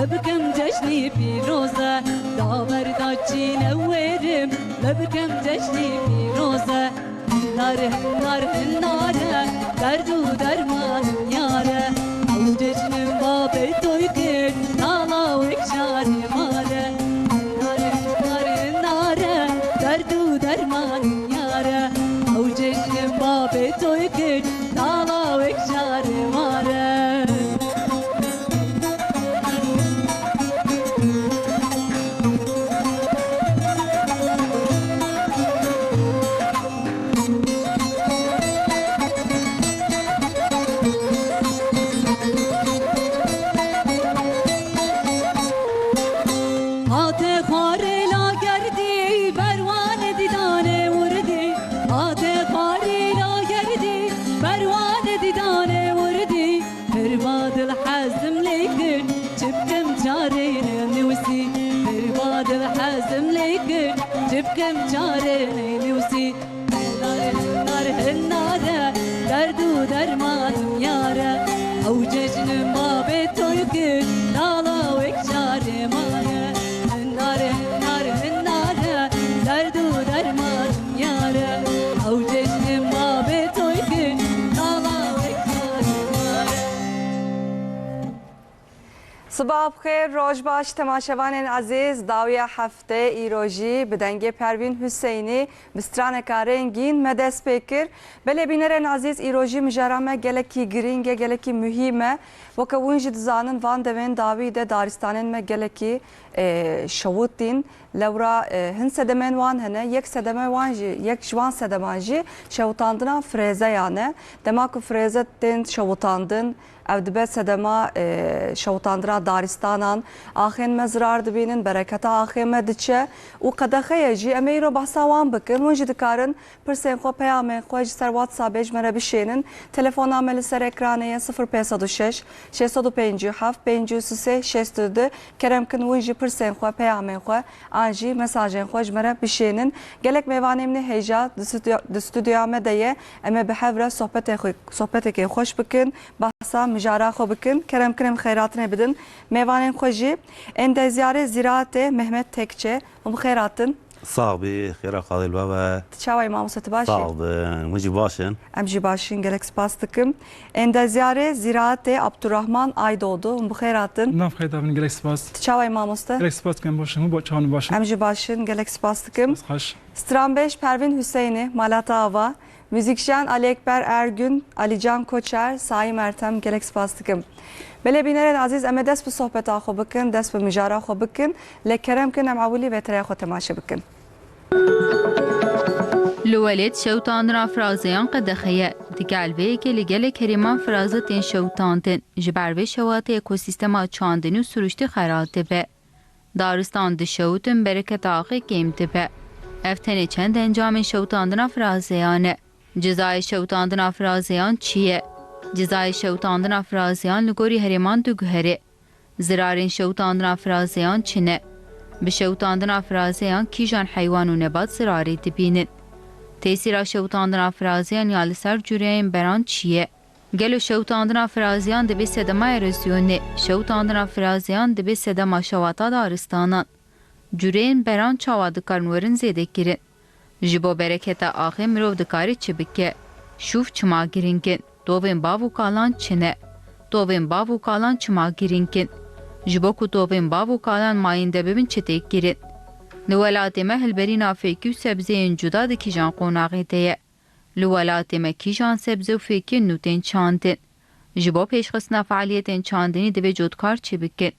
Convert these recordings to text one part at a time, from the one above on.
لبكم جشني فيروزة داور داچی نورم لبكم جشني فيروزة نار نار نار درد و درمان یاره او جشن باب توی کن نالا و اکشار ماره نار نار نار درد و درمان یاره او جشن باب توی کن نالا و اکشار ماره جبكم جاري نوسي نار نار النار درد ودرمان يارا او جشن ما بيتو يكن نالا وكشار مارا النار نار النار درد ودرمان يارا او جشن ما بيتو يكن نالا وكشار مارا صباح بخیر روز باش تماشاوان عزیز داویا هفته ایروژی بدنگ پروین حسینی بستران کارنگین مدس پیکر بله بینرن عزیز ایروژی مجرمه گلکی گرینگه گلکی مهمه و که ونجد زانن وان دوین داوی ده دارستانن ما گلکی شوتین لورا هن سدمن وان هنه یک سدمه وان جی یک جوان سدمان جی شوتاندنا فرزه یانه دماکو فرزه تن شوتاندن ev dibe sedema şewtandira daristanan axên me zirar dibînin bereketa axê me diçe û qedexeye jî em ê îro behsa wan bikin hûn jî dikarin pirsên xwe peyamên xwe ji ser WhatsAppê ji me re bişênin telefona me li ser ekranê ye 0506 657 533 62 kerem kin hûn jî pirsên xwe peyamên xwe an jî mesajên xwe ji me re bişênin gelek mêvanê min ê hêja di stûdyoya me de ye em ê bi hev re sohbetekê xweş bikin bahsa مجارا خو بکن کرم کرم خیراتنه بدن میوانین خوشی اندزیاره زراعت محمد تکچه و بخیراتن صاحبي خير قاضي البابا تشاوي مامو ستباشي صعب مجي باشن امجي باشين جالكس باستكم اندزیاره زراعت عبدالرحمن aydoğdu و بخیراتن نام خير دابن جالكس باس تشاوي مامو ست جالكس باس كان باشن مو باشن باشن امجي باشين جالكس باستكم خوش Stranbeş Pervin Hüseyin'i Malata Ava Müzikşen Ali Ekber Ergün, Alican Koçer, Saim Ertem, Gelex Bastıkım. Bele bineren aziz eme des bu sohbeta xo bikin, des bu mijara xo bikin, le kerem kin em avuli ve teraya xo temaşe bikin. لولد شوتاندن افرازیان قدخیه دیگلوی که لگل کریمان فرازتین شوتاندن جبروی شوات اکوسیستما چاندنی و سروشتی خیرات به دارستان دشوتن برکت آقی گیمت به افتنی چند انجام شوتاندن افرازیانه جزای شوتاندن افرازیان چیه؟ جزای شوتاندن افرازیان لگوری هریمان دو گهره زرارین شوتاندن افرازیان چینه؟ به شوتاندن افرازیان کیجان حیوان و نبات زراری دبینن تأثیر شوتاندن افرازیان یا لسر جوریین بران چیه؟ گلو شوتاندن افرازیان دبی سدما ارزیونه شوتاندن افرازیان دبی سدما شواتا دارستانان جوریین بران چاواد کرنورن زیده گیرن جبو برکت آخه مرو دکاری چی بکه شوف چما گیرینگن دوین باو کالان چنه دوین باو کالان چما گیرینگن جبو کو دوین باو کالان ماینده ببین چته گیرن لولات مهل برین افیکو سبزین جدا دکی جان قوناغی دیه لولات مکی جان سبزو فیکی نوتین چاندن جبو پیشخصنا فعالیتین چاندنی دوی جودکار چی بکن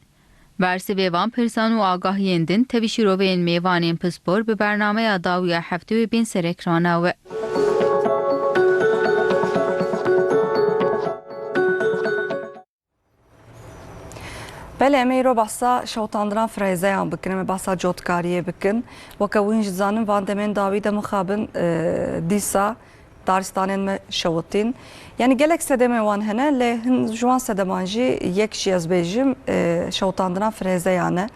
برسی ویوان پرسان و آگاهیندن تویشی رو به این میوانین پسپور به برنامه داویا هفته و بین سر اکرانه و بله امی رو بحثا شوتاندران فرایزیان بکن امی بحثا جوتکاریه بکن و که وینج زانم وان دمین داوی دم خابن دیسا دارستانên me şewtin yani gelek sedeme wan hene le hin jwan sedeman jî yek jî ez bêjim şewtandina frêzeyane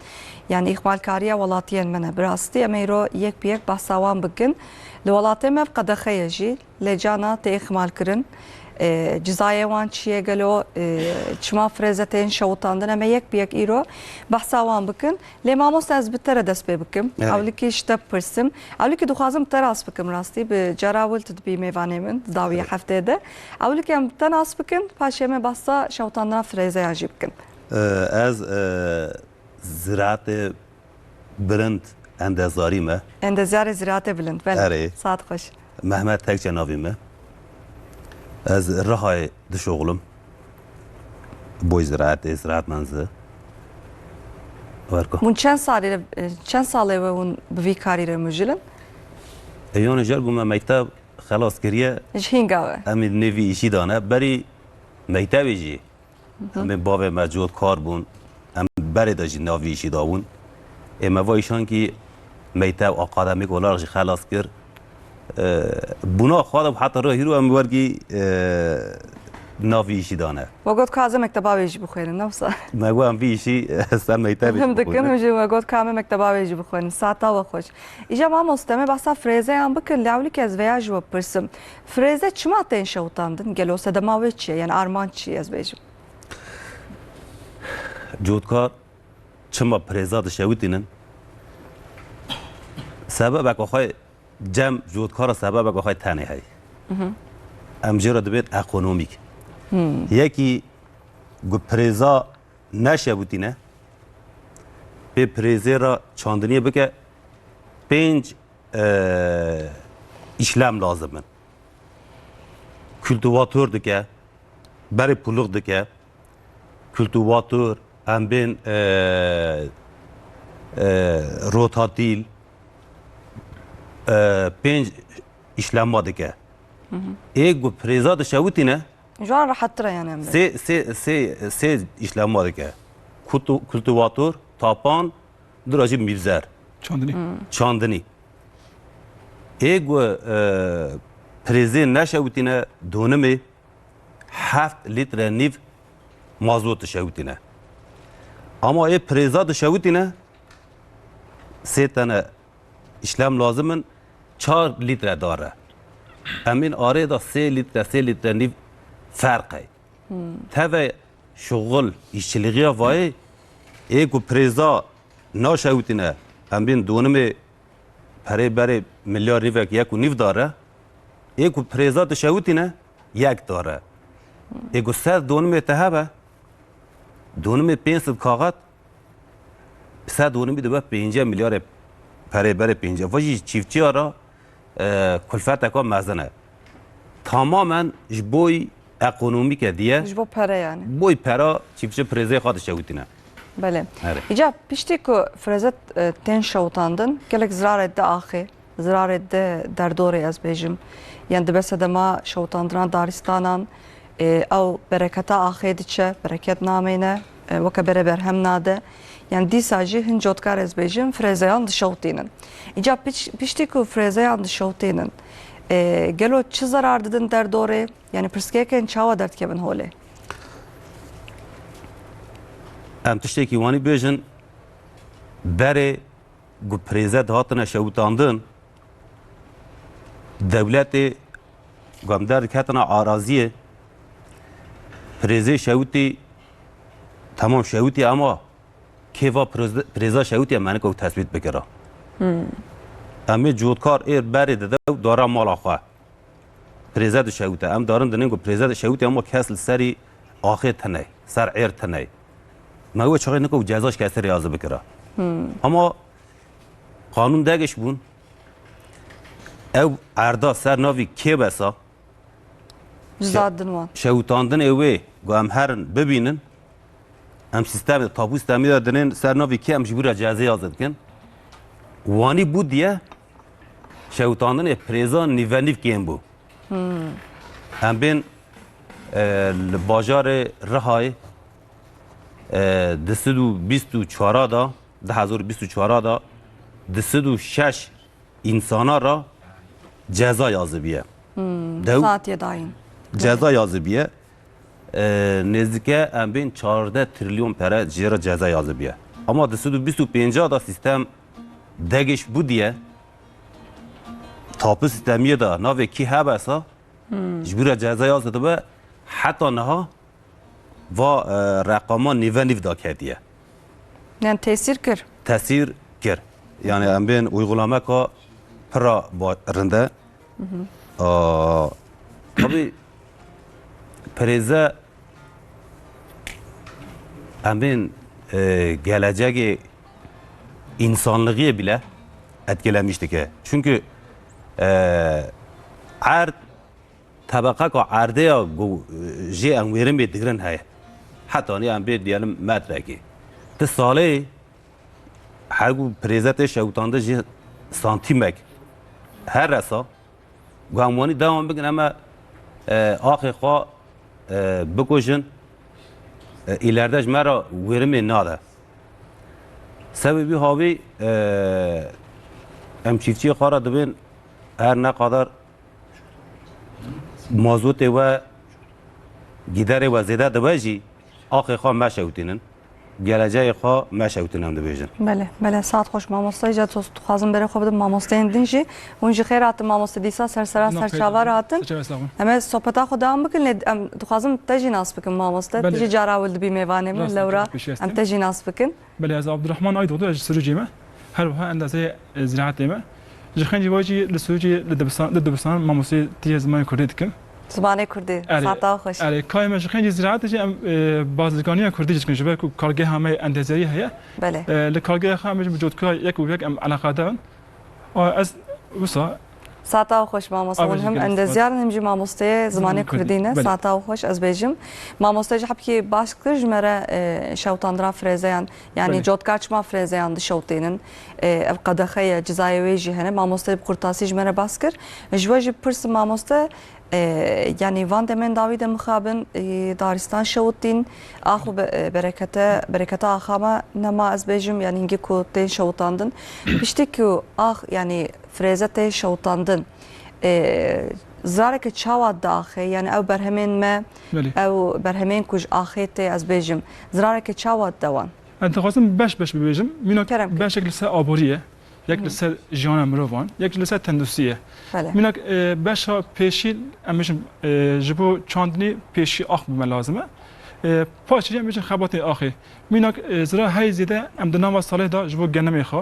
yani îxbalkariya welatiyên me ne bi rastî em ê ro yek bi yek behsa wan bikin li welatê me qedexeye jî lê cana tê îxmalkirin cezayê wan çi ye gelo çima frêzetên şewitandin em ê yek bi yek îro behsa wan bikin. Lê mamoste ez bi te re dest pê bikim. Ewlikî ji te bipirsim. Ewlikî dixwazim te rast bikim rastî bi cara wil tu dibî mêvanê min dawiya heftê de. Ewlikî em te nas bikin paşê me behsa şewitandina frêzeyan jî bikin. Ez ziraatê bilind endezarî me. Endezarê ziraatê bilind. Erê. Saat xweş. Mehmet Tekçe navê me. Ez Rihayê dişoxlim. Boy ziraatê, ziraat menzî. Werko. Hûn çend salê we hûn bi vî karî re mijilin? Eyonê jel bûme mekteb xelas kiriye. Ji hînga we. Em ê nevî îşî dane. Berî mektebê jî. Em ê bavê me cotkar bûn. Em berê de jî navî îşî dabûn. Ê me va îşankî mekteb akademîk olarak jî xelas kir. Buna xwe de heta rihîro em wergî navî îşî dane. We got ka ez mekteba wê jî bixwênin newsa. Me got em vî îşî ser mektebê Him dikin him jî we got ka me mekteba wê jî bixwênin. Saata we xweş. Îja mamoste me behsa frêzeyan bikin lê ewlikî ez veya ji we pirsim. Frêze çima tên şewitandin? Gelo sedema wê çi ye? Yani arman çi ye ez bêjim? Cotkar çima pirêza dişewitînin sebebek xwe cem cotkara sebebek xwe tenê heye. Em jê re dibêt ekonomîk. Yekî gu pirêza neşewitîne pê pirêzê ra çandiniyê bike 5 işlem lazım in. Kültivatör dike, berê puluk dike, kültivatör, em bên rotatîl, 5 işlema dike. Ê gu pirêza dişewitîne Ji wan rehettir e yani em sê işlema dike. Kültivatör, tapan, dirajî mîvzer, Çandini. çandinî. Ê gu pirêzê neşewitîne donimê 7 litre nîv mazot dişewitîne. Ama ê pirêza dişewitîne sê tane işlem lazım in 4 litre dare. Em ên arê da 3 litre nîv ferqe. Teve şoğul işçiliğiya vayê ê ku pirêza naşewitîne em bên donimê perê berê milyar rîvek yek û nîv dare. Ê ku pirêza dişewitîne yek dare. Ê ku ser donimê te hebe donimê 500 kaxet ser donimî dibe 5 milyarê perê berê 5. Va jî çîvçiya ra kulfeteka mezin e. Tamamen ji boy ekonomîk e diye ji bo pere yani. boy pera çîvçi pirêzê xwe dişewitîne. Belê. Erê. Îca piştî ku frêzet tên şewitandin gelek zirarê de axê, zirarê de derdorê ez bêjim. Yani dibe sedema şewitandina daristanan ew bereketa axê diçe, bereket namêne, weke bere berhem nade. Yani dîsa jî hin cotkar ez bêjim frêzeyan dişewitînin. Îca piştî ku frêzeyan dişewitînin gelo çi zarar didin derdorê? Yani pirskekên çawa derdkevin holê? Em tiştekî wanî bêjin berê gu pirêze dihatine şewitandin dewletê gu em derdiketina araziyê pirêzê şewitî temam şewitî ama kêva pirêza şewitî em meniko tespît bikira. Em ê cotkar êr berê dide û dara mala xwe. Pirêze dişewite. Em darin dinin ku pirêze dişewite ama kes li serî axê tune, ser êr tune. Me wê çaxê niko cezaş keserê yazı bikira. Ama kanûn degeş bûn ew erda ser navî kê besa Cizadin wan. şewitandinê wê gu em herin bibînin em sistemê tabu sistemî de dinin ser navî kê em ji bîra cezê yazı dikin. Wanî bû diye şewitandinê pirêza nîvenîv kêm bû. Em bên li bajarê Rihayê di 2024 da 2024 da 26 insana ra ceza yazıbiye. Saat yedayın. Ceza yazıbiye. Nezdike em bên 14 trilyon pere jêra ceza yazıbiye. Ama 2025 da sistem degeş bû diye tapu sistemiye da navê kî hebesa ji bîra ceza yazı dibe حتی نها و رقمان نیو نیو دا کردیه Yani tesir kır. تاثیر کرد یعنی ام بین uygulama که پرا با رنده tabii prize ام بین gelecek insanlığı bile etkilemişti ki çünkü ard tabaka ko arde ya go je an verim bir digren hay hatta ni an bir diyelim metreki te sale her gu prezete şevtanda je santimek her rasa gamoni devam bikin ama ahir kha bukojun ileride jmara verim nada sebebi havi em çiftçi kara dibin her ne kadar mazot ve gideri ve zede dibeci آخی خواه مشوتینن geleceği خواه مشوتینم دبیجن بله بله ساعت خوش ماموستا جا تو خوازم بره خوب ماموستا اندینجی اونجا خیر هات ماموستا دیسا سرسرا سرچاوار هاتن اما صحبتا خودم بکن تو خوازم تجی ناس بکن ماموستا تجی جارا ولد بی میوانه من لورا ام تجی ناس بکن بله از عبدالرحمن آید دو از سرجیمه هر وها اندازه زراعت ما جخن جواجی لسوجی لدبستان ماموستا تیز ما کردید کم زبان کردی ساعتا خوش آره کای ما جخن زراعت جی بازرگانی کردی جکن جبه کو کارگاه همه اندازه‌ای هست بله لکارگاه همه موجود که یک و یک ام علاقه دارن از وسا ساعتا خوش ماموستا هم اندازیار هم جی ماموستا زمان کردینه ساعتا خوش از بیجم ماموستا جحب کی باش کرج مره شوتاندرا فرزیان yani جودکارچما فرزیان د شوتینن قدخه جزایوی جی هنه ماموستا بقرطاسی جمره باسکر جواجی پرس ماموستا yani van demen David mukhabın Daristan şavuttin ahu berekete ahama nama az bejim yani ingi ku te şavutandın işte ki ah yani freze te şavutandın zarek çavat dahi yani ev berhemen me ev berhemen kuj ahete az bejim zarek çavat davan انت خواستم باش ببیجم مینا به شکل سه آبوریه یک لسه جان مروان یک لسه تندوسیه مینا باش پیشی امیشم جبو چاندنی پیشی آخ بم لازمه پاشی امیشم خبات آخی مینا زرا های زیده ام دنام ساله دا جبو گنمی خو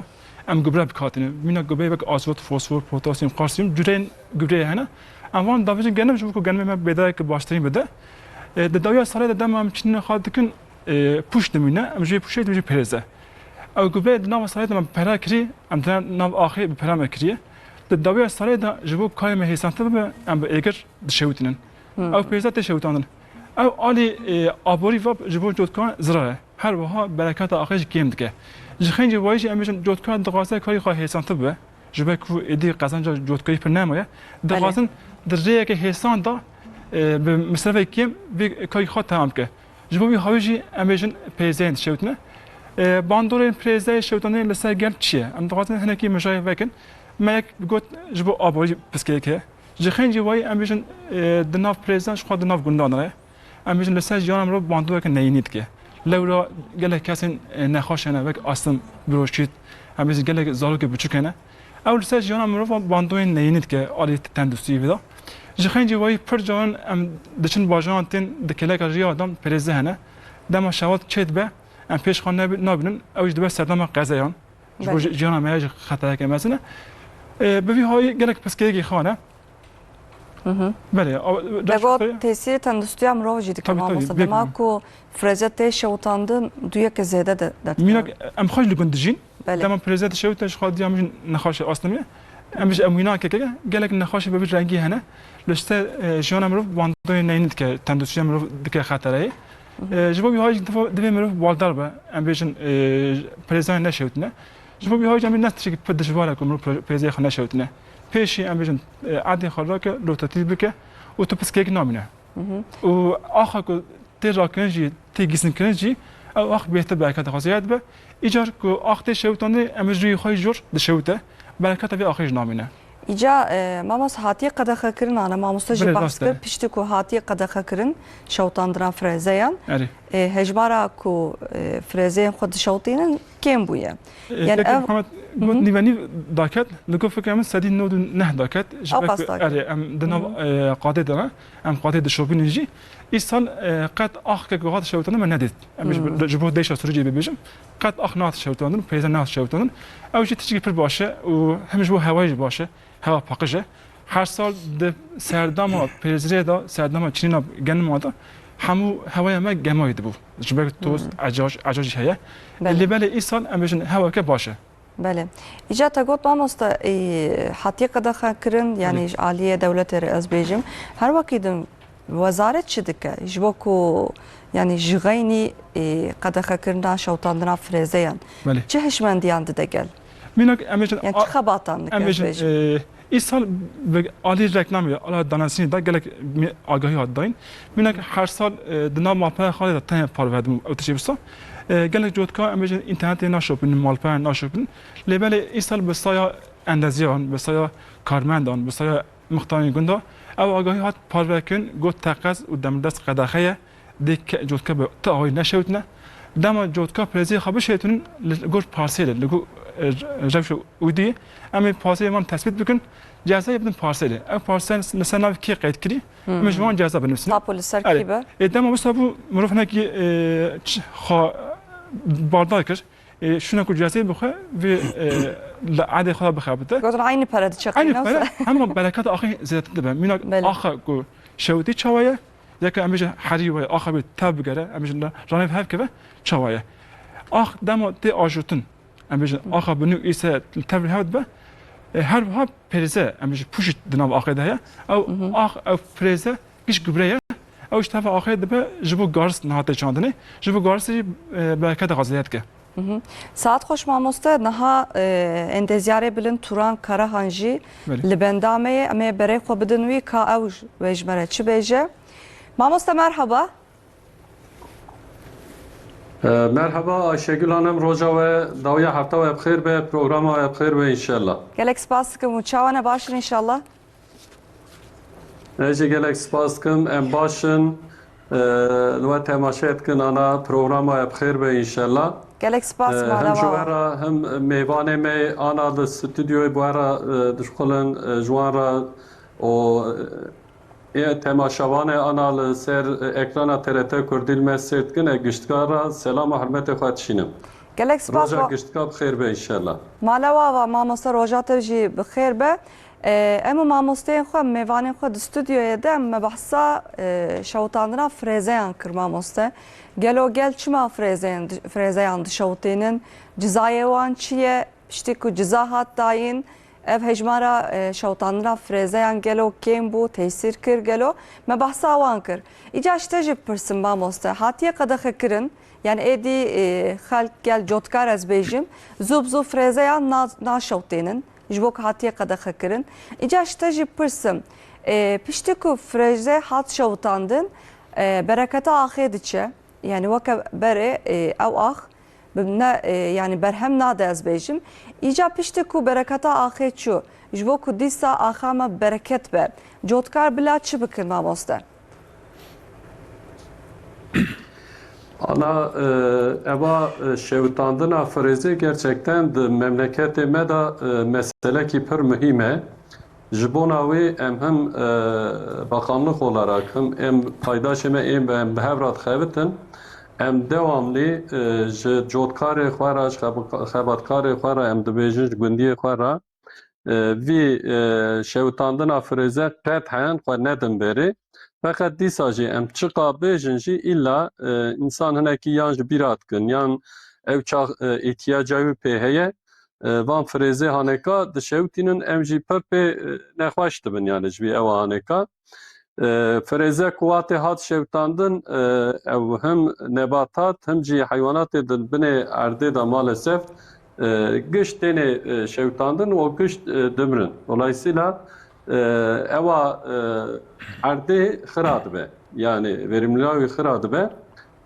ام گبره بکاتینه مینا گبه بک آزوت فسفر پتاسیم کالسیم جورین گبره هنه اما داویج گنم جبو کو گنمی ما بدای که باشترین بده داویا ساله دم ام چین خاد دکن پوش دمینه ام جوی پوشه دوی پرزه او گبره نام ساله دم پرا کری ام دن نام آخی به پرا مکریه داویا ساله دا جبو کای مه هسانت به ام اگر دشوتنن او پرزه تشوتاندن او علی آبوری و جبو جودکان زراره هر وها برکات آخیش کیم دکه جخنج وایش امیشن جودکان دقاسه کاری خو هسانت به جبو کو ادی قزنجا جودکای پر نمایه دقاسن درجه که هسان دا به مصرف کیم به کاری خو تمام که جبو بی هاویجی امیشن پیزن شوتنه باندورین پرزه شوتنه لسه گل چیه ام دقاسن هنکی مجای وکن ما یک گوت جبو آبوری پسکه که جخنج وای امیشن دناف پرزنش خود دناف گندانه امیشن لسه جانم رو باندور که نینید که لورا گله کسین نخوشنه وک اصلا بروشید امیشن گله زالو که بچکنه اول لسه جانم رو باندور نینید که آلی تندوسی ودا جخنج وای پر جان ام دچن باجان تن دکله که ریا آدم پرزه هنه دم شواد چید به ام پیش خان نبینن اوج دو سردام قزایان جانم میاج خطر که مثلا ببی های گله پسکیگی خانه بله دگو تاثیر تندوستی هم روجی دیگه ماموستا دما کو فرزت شوتاندن دوی که زیاده داد مینا ام خوش لگندجین دما فرزت شوتش خودی هم نخواش اصلا امش اموینا که گله نخواش به رنگی هنه لسته جانم رو باندوی نینید که تندوستی هم رو دیگه خطره جوابی های دوی مرو بالدار به ام بیشن فرزان نشوتنه جوابی های جمعی نستش که پدشواره که مرو فرزای خانه نشوتنه پیشی ام بیشن عادی خورا که روتاتیل بکه و تو پس کیک نامینه و آخر که تی راکنجی تی گیسن کنجی او آخر بهتر برکت خاصیت به ایجار که آخر شوتانه ام روی خواهی جور دشوته برکت وی آخرش نامینه ایجا ماموس هاتی قدخه کرن آن ماموستا جی بحث کر پیشتی کو هاتی قدخه کرن شوتاندران فرزیان هجمارا کو فرزیان خود شوتینن kêm bûye. Yani Muhammed got nîvenî daket li ku fikir min sedî nod û neh daket ji ber em di nav qadê de ne em qadê dişopînin jî îsal qet axkek got şewtanî me nedît em ji bo deşa Sûriyê bibêjim qet ax nat şewtanîn pêze nat şewtanîn ew jî tiştî pir baş e û hem ji bo hewayê jî baş e hewa paqij e her sal di serdama pêzirê da serdama Çînîna genima da hemû hewaya me gemayê dibû ji ber toz ecaj heye li belê îsal em bêjin hewake baş e. Bele. İca te got mamosta hatiye qedexe kirin yani aliye devletê ez bêjim her wakî din wezaret çi dike ji bo ku yani ji xeynî qedexekirina şewtandina frêzeyan çi hişmendiyan dide gel Minak em bêjin yani çi xebatan dike em bêjin îsal alî reklamê ala danasînê da gelek agahî hat dayîn minak her sal di nav malpeya xalê de tenê parvedin ew tişê bîsta gelek cotka em bêjin internetê naşopin malpeyan naşopin lê belê îsal bi saya endeziyan bi saya karmendan bi saya mixtanên gunda ew agahî hat parvekin got teqez û demdest qedexeye dê cotka bi ti awayî neşewtine dema cotka prezê xwe bişêtinin li gor parselê li gor rewş wîdiyê em ê pasê wan tespît bikin cezayê bidin parselê ew parsel li ser navê kê qeyd kirî em ji wan ceza binivîsin tapo li ser kî be dema wisa bû mirov hinekî xwe bardar kir şuna ku cezayê bixwe vê li edê xwe da bixebite gotin aynı para diçeqîn hema bereketa axê zêdetir dibe minak axa ku şewtî çawa ye yeke em bêjin herî waye axa bê tev bigere em bêjin ranêv hev keve çawa ye ax dema tê ajotin em bêjin axa bi nû îse tev hev dibe her wiha pêrêze em bêjin pûşî di nav axê de heye ew ax ew pêrêze giş gübre ye ew ji tevê axê dibe ji bo garis nehate çandinê ji bo garisê jî bereketa xwezaya dike Saat hoş mamoste naha endezyare bilin Turan Karahan jî li bendameyê em ê berê xwe bidin wî ka ew wê ji me re çi bêje mamoste merhaba Merhaba Ayşegül Hanım, roja ve dawiya hefta ve bxêr be, programa ve bxêr be inşallah. Gelek spas dikim û çawan e baş in inşallah. Ece gelek spas dikim, em başin ve temaşe dikin ana programa ve bxêr be inşallah. Gelek spas Hem malava. jwara hem mêvanê me ana li stüdyoyê bu ara dişxulin jwan ra o temaşavanê ana li ser ekrana TRT Kurdî me sêr dikin giştkara selama hürmetê xwe dişînim. Gelek spas Roja giştka bxêr be inşallah. malava mamoste roja te jî bixêr be em û mamosteyên xwe mêvanên xwe di stüdyoyê de me behsa şewtandina frêzeyan kir mamoste gelo gel çima frêzeyan dişewtînin cizayê wan çi ye piştî ku ciza hat dayîn ev hejmara şewtandina frêzeyan gelo kêm bû tesîr kir gelo me behsa wan kir îca ji te jî pirsim mamoste hatiye qedexe kirin yani êdî xelk gel cotkar ez bêjim zû frêzeyan naşewtînin ji bo ku hatiye qedexe kirin îca ji te jî pirsim piştî ku frêze hat şewtandin bereketa axê diçe yani weke berê ew ax yani berhem nade ez bêjim îca piştî ku bereketa axê çû ji bo ku dîsa axa me bereket be cotkar bila çi bikin mamoste Ana eva şewtandina frêzê gerçekten di memleketê me da meselekî pir mühim e. Ji bona wê em hem bakanlık olarak hem paydaşê me em bi hev re dixebitin em devamlî ji cotkarê xwe re ji xebatkarê xwe re em dibêjin ji gundiyê xwe re vî şewtandina frêze qet heyan xwe nedin berê fakat dîsa jî em çi qabêjin jî îlla însan hinekî yan ji bîra dikin yan ew çax îhtiyaca wî pê heye van frêzê haneka dişewtînin em jî pir pê nexweş dibin yani ji vî ewa haneka frêze ku watê hat şewtandin ew hem nebatat hem jî heywanatê di binê erdê de malesef gişt têne şewtandin û gişt dimirin dolayısıyla ewa erdê xira dibe yani verimliliğa wî xira dibe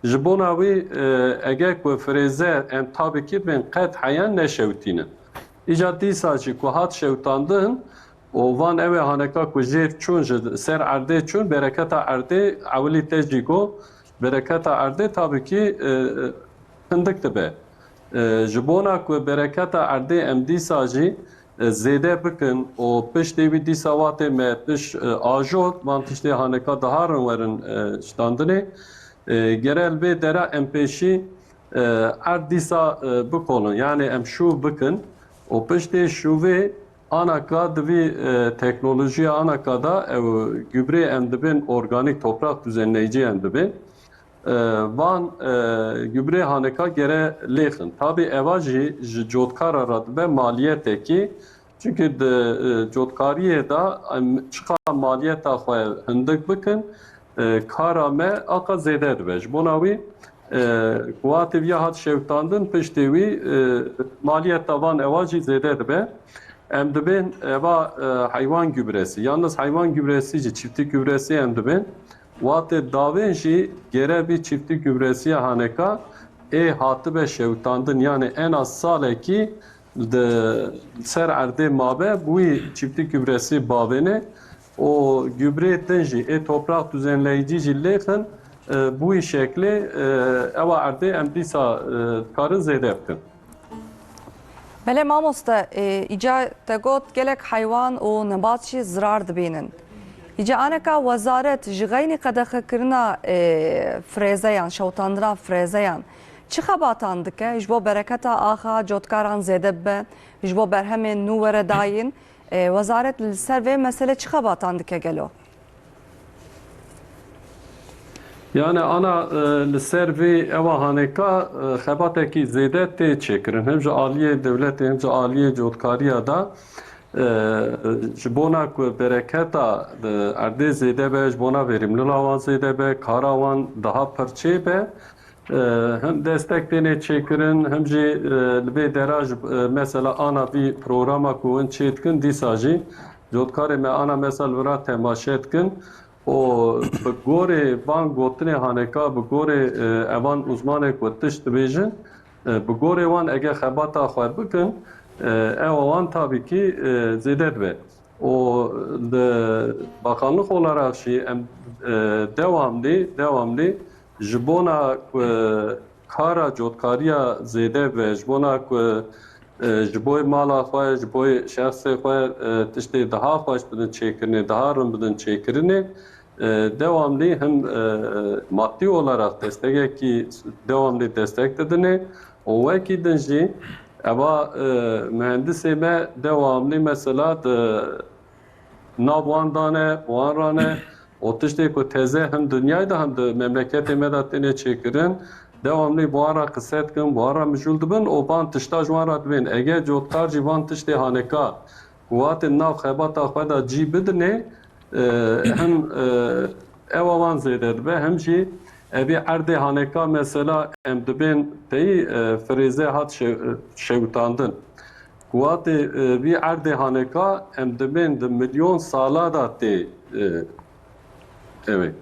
ji bona wî eger ku frêze em tabîkî bên qet heyan neşewtînin îca dîsa jî ku hat şewtandin û van ew ê haneka ku jêv çûn ji ser erdê çûn bereketa erdê ewilî te jî got bereketa erdê tabîkî hindik dibe ji bona ku bereketa erdê em dîsa jî zêde bikin û piştê wî dîsa watê me piş ajot van tiştê haneka diharin werin şitandinê gerel vê dera em pêşî erd dîsa bikolin yani em şû bikin û piştê şûvê anaka divî teknolojiya anaka da ew gübrê em dibin organik toprak düzenleyici em dibin van gübre haneka gere lêxin. Tabi eva jî ji cotkara re dibe maliyetekî çünkü cotkariyê da çiqa maliyeta xwe hindik bikin kara me aqa zêde dibe. Ji bona wî kuatê vîya hat şewtandin piştê wî maliyeta van eva jî zêde dibe. Em dibin eva hayvan gübresi. Yalnız hayvan gübresi jî çiftlik gübresi em dibin. Watê davên jî gere bir çiftlik gübresiye haneka hatibe şewtandin yani en az salekî ser erdê mabe bûyî çiftlik gübresi bavêne o gübrê din jî toprak düzenleyici jî lêxin bûyî şeklê eva erdê em dîsa karin zêde bikin. Belê mamoste îca te got gelek haywan û nebat jî zirar dibînin. İca aneka wezaret ji xeynî qedexekirina frêzeyan, şewtandina frêzeyan çi xebatan dike ji bo bereketa axa cotkaran zêde bibe ji bo berhemên nû were dayîn wezaret li ser vê mesele çi xebatan dike gelo? Yani ana li ser vê eva haneka xebatekî zêde tê çêkirin hem ji aliyê devletê hem ji aliyê cotkariya da ji bona ku bereketa erdê zêde be ji bona verimlila wan zêde be kara wan daha pirçê be hem destek têne çêkirin hem jî li vê dera mesela ana vî programa ku hûn çê dikin dîsa jî cotkarê me ana mesela vira temaşe dikin û bi gorê van gotinê haneka bi gorê evan uzmanê ku tişt dibêjin bi gorê wan eger xebata xwe bikin ev wan tabii ki zêde dibe. O bakanlık olarak em devamlı ji bona kara cotkariya zêde ve ji bona ji bo mala xwe ji bo şexsê xwe tiştê daha xweş bidin çêkirinê daha rin bidin çêkirinê devamlı hem maddi olarak destekekî devamlı destek didinê û wekî din jî eva mühendisê me devamlı mesela nav wan dane wan rane o tiştê ku teze hem dünyayê da hem de memleketê me da têne çêkirin devamlı wan ra qise dikin wan ra mijûl dibin û van tişta ji wan ra dibên eger cotkar jî van tiştê haneka watê nav xebata xwe da cî bidinê hem eva wan zêde dibe hem jî evî erdê haneka mesela em dibên teyî frêze hat şewtandin. Watê vî erdê haneka em dibên di milyon sala da tê evet.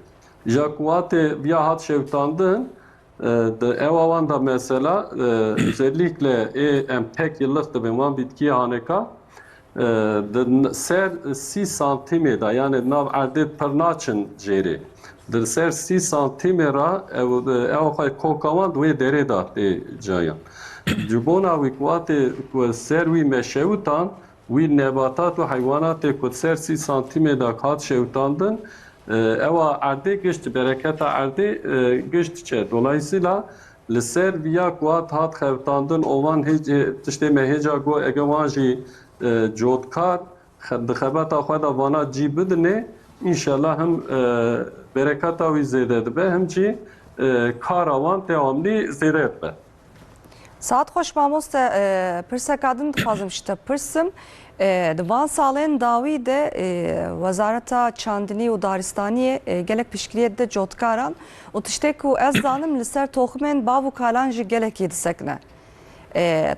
Ja watê vîya hat şewtandin di eva wan da mesela özellikle em tek yıllık dibin wan bitkiye haneka ser 30 santimê da yani nav erdê pir naçin jêrê. Di ser 30 santimê ra ew xwe koka wan di wê derê da tê cayan. Ji bona wî watê ku ser wî me şewtan wî nebatat û haywanatê ku ser 30 santimê da hat şewtandin ewa erdê gişt bereketa erdê gişt çe. Dolayısıyla li ser vîya ku hat xewtandin o wan tiştê me hêca got eger wan jî cotkar di xebata xwe da vana cî bidinê İnşallah hem bereketa wî zêde dibe hem jî kara wan devamlı zêde dibe. Saat xweş mamoste pirseka din dixwazim ji te pirsim di van salên dawî de Wezareta Çandinî û Daristaniyê gelek piştgiriyê de cotkaran û tiştê ku ez zanim li ser toxumên bav û kalan jî gelekî disekine.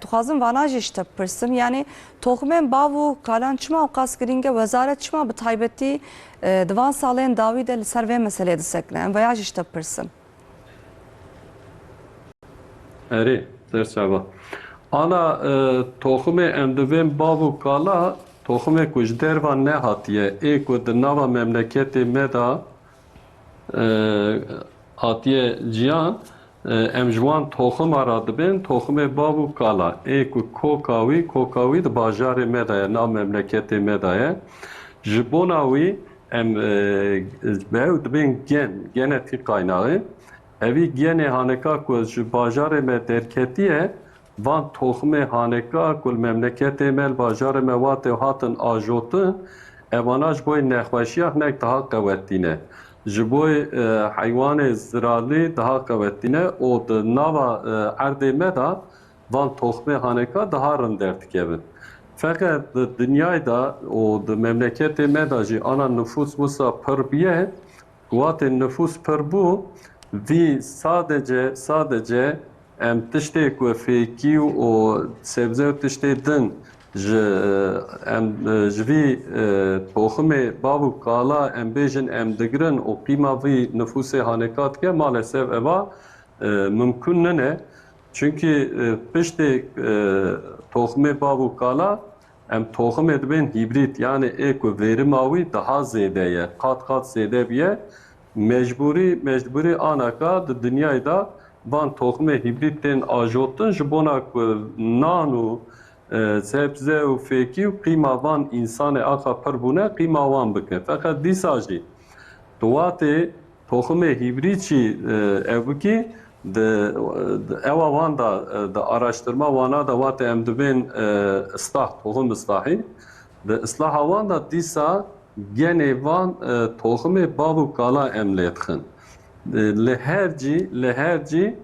Dixwazim vana jî ji te pirsim yani toxumên bav û kalan çima û qas giring e wezaret çima bi taybetî di van salên dawî de li ser vê meselê disekine em veya jî ji te pirsim. Erê serçava. Ana toxumê em dibên bav û kala toxumê ku ji dervan nehatiye ku di nava memleketê me da hatiye ciyan em ji wan toxuma ra dibin, toxumê bav û kala. Ê ku koka wî di bajarê me de ye, nav memleketê me de ye. Ji bona wî em bew dibin genetîk qaynağı. Evî genê haneka ku ji bajarê me derketiye, van toxumê haneka ku memleketê me, bajarê me watê hatin ajotin, evana ji bo nexweşiya hinek daha qewetîne. Ji bo heywanê ziralî daha qewetîne û di nava erdê me da van toxumê haneka daha rind derdikevin. Fakat di dünyayê da û di memleketê me da jî ana nüfus wisa pir biye, watê nüfus pir bû, vî sadece em tiştê ku fêkî û sebze û tiştê din ji vî toxumê bav û kala em bêjin em digirin û qîma vî nüfusê haneka dike, malesef eva mümkün nine. Çünkü piştê toxumê bav û kala em toxumê dibin hîbrid, yani ê ku verima wî daha zêde ye, qat zêde biye. Mecburî anaka di dünyayê da van toxumê hîbrid tên ajotin ji bona ku nan û sebze û fêkî û qîma van însanê axa pir bûne, qîma wan bikin. Feqet dîsa jî di watê toxumê hîbrid jî ew bikî, ewa wan da di araştırma wana da watê em dibên ıslah, toxum ıslahî, di ıslaha wan da dîsa genê van toxumê bav û kala em lê dixin. Li her cî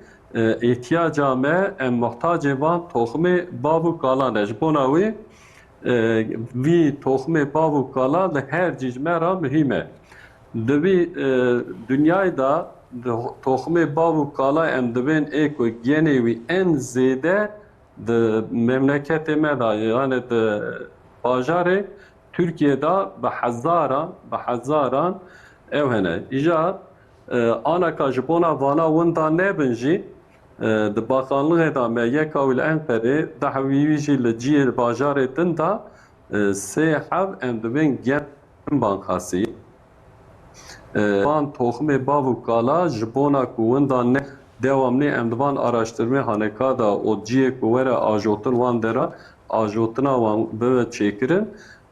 ihtiyaca me em muhtacê van toxumê bav û kala ne. Ji bona wî vî toxumê bav û kala li her cî ji me re mihîm e. Di vî dünyayê da toxumê bav û kala em dibin ê ku genê wî en zêde di memleketê me da, yani di bajarê Türkiye'da bi hezaran ew hene. İja anaka ji bona vana winda nebin jî di bakanlığê da me yeka wî li Enqerê dehwî jî li ciyê bajarê din da sê hev em dibin gen bankasî. Van toxumê bav û kala ji bona ku winda ne devamlî em divan araştırmê haneka da o ciyê ku were ajotin wan dera ajotina wan bibe çêkirin.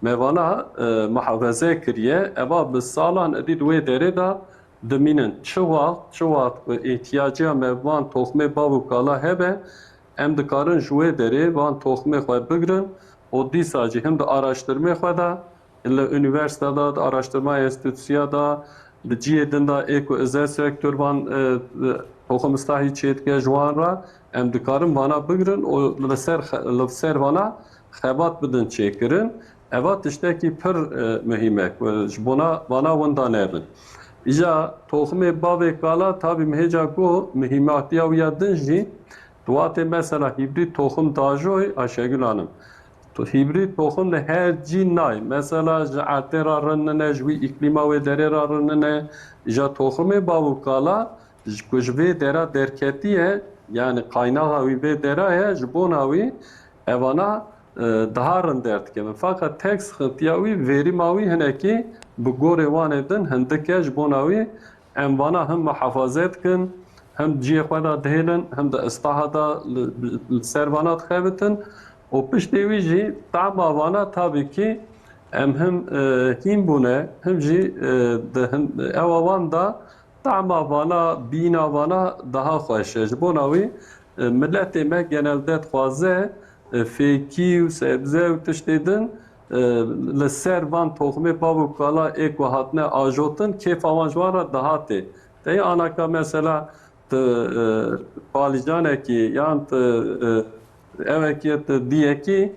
Mevana muhafeze kiriye, eva bi salan edî wê derê da dimînin çi wat ihtiyaciya me van toxumê bav û kala hebe, em dikarin ji wê derê van toxumê xwe bigirin û dîsa jî him di araştırmê xwe da, li üniversitede da, di araştırma enstitûsiya da, di ciyê din da ê ku özel sektör van toxum ıslahî çêdike ji wan re, em dikarin vana bigirin û li ser vana xebat bidin çêkirin. Eva tiştekî pir mihîm e, ji bona vana winda nebin. İja toxumê bavê kala tabî mihêca got mihîmatiya wî ya din jî di watê mesela hîbrid toxum dajoy Ayşegül Hanım. Hîbrid toxum li her cî nayê. Mesela ji ertê ra rinine, ji wî îklîma wê derê ra rinine. İja toxumê bav û kala ku ji vê dera derketiye, yani qaynağa wî vê dera ye, ji bona wî evana daha rind derdikevin. Fakat tek sıkıntıya wî verîma wî hinekî bi gorê wanê din hindik e, ji bona wî em vana him muhefaze dikin, hem ciyê xwe da dihêlin, hem de islaha da li ser vana dixebitin û piştî wî jî tema vana tabî ki em him hîn bûne, him jî ewa wan da tema vana, bîna vana daha xweş e. Ji bona wî milletê me genelde dixwaze fêkî û sebze û tiştê din li ser van toxumê bav û kala ê ku hatine ajotin kêfa wan ji wan re dihatê. Teyê anaka mesela ti balîcanekî yan ti evekî ti diyekî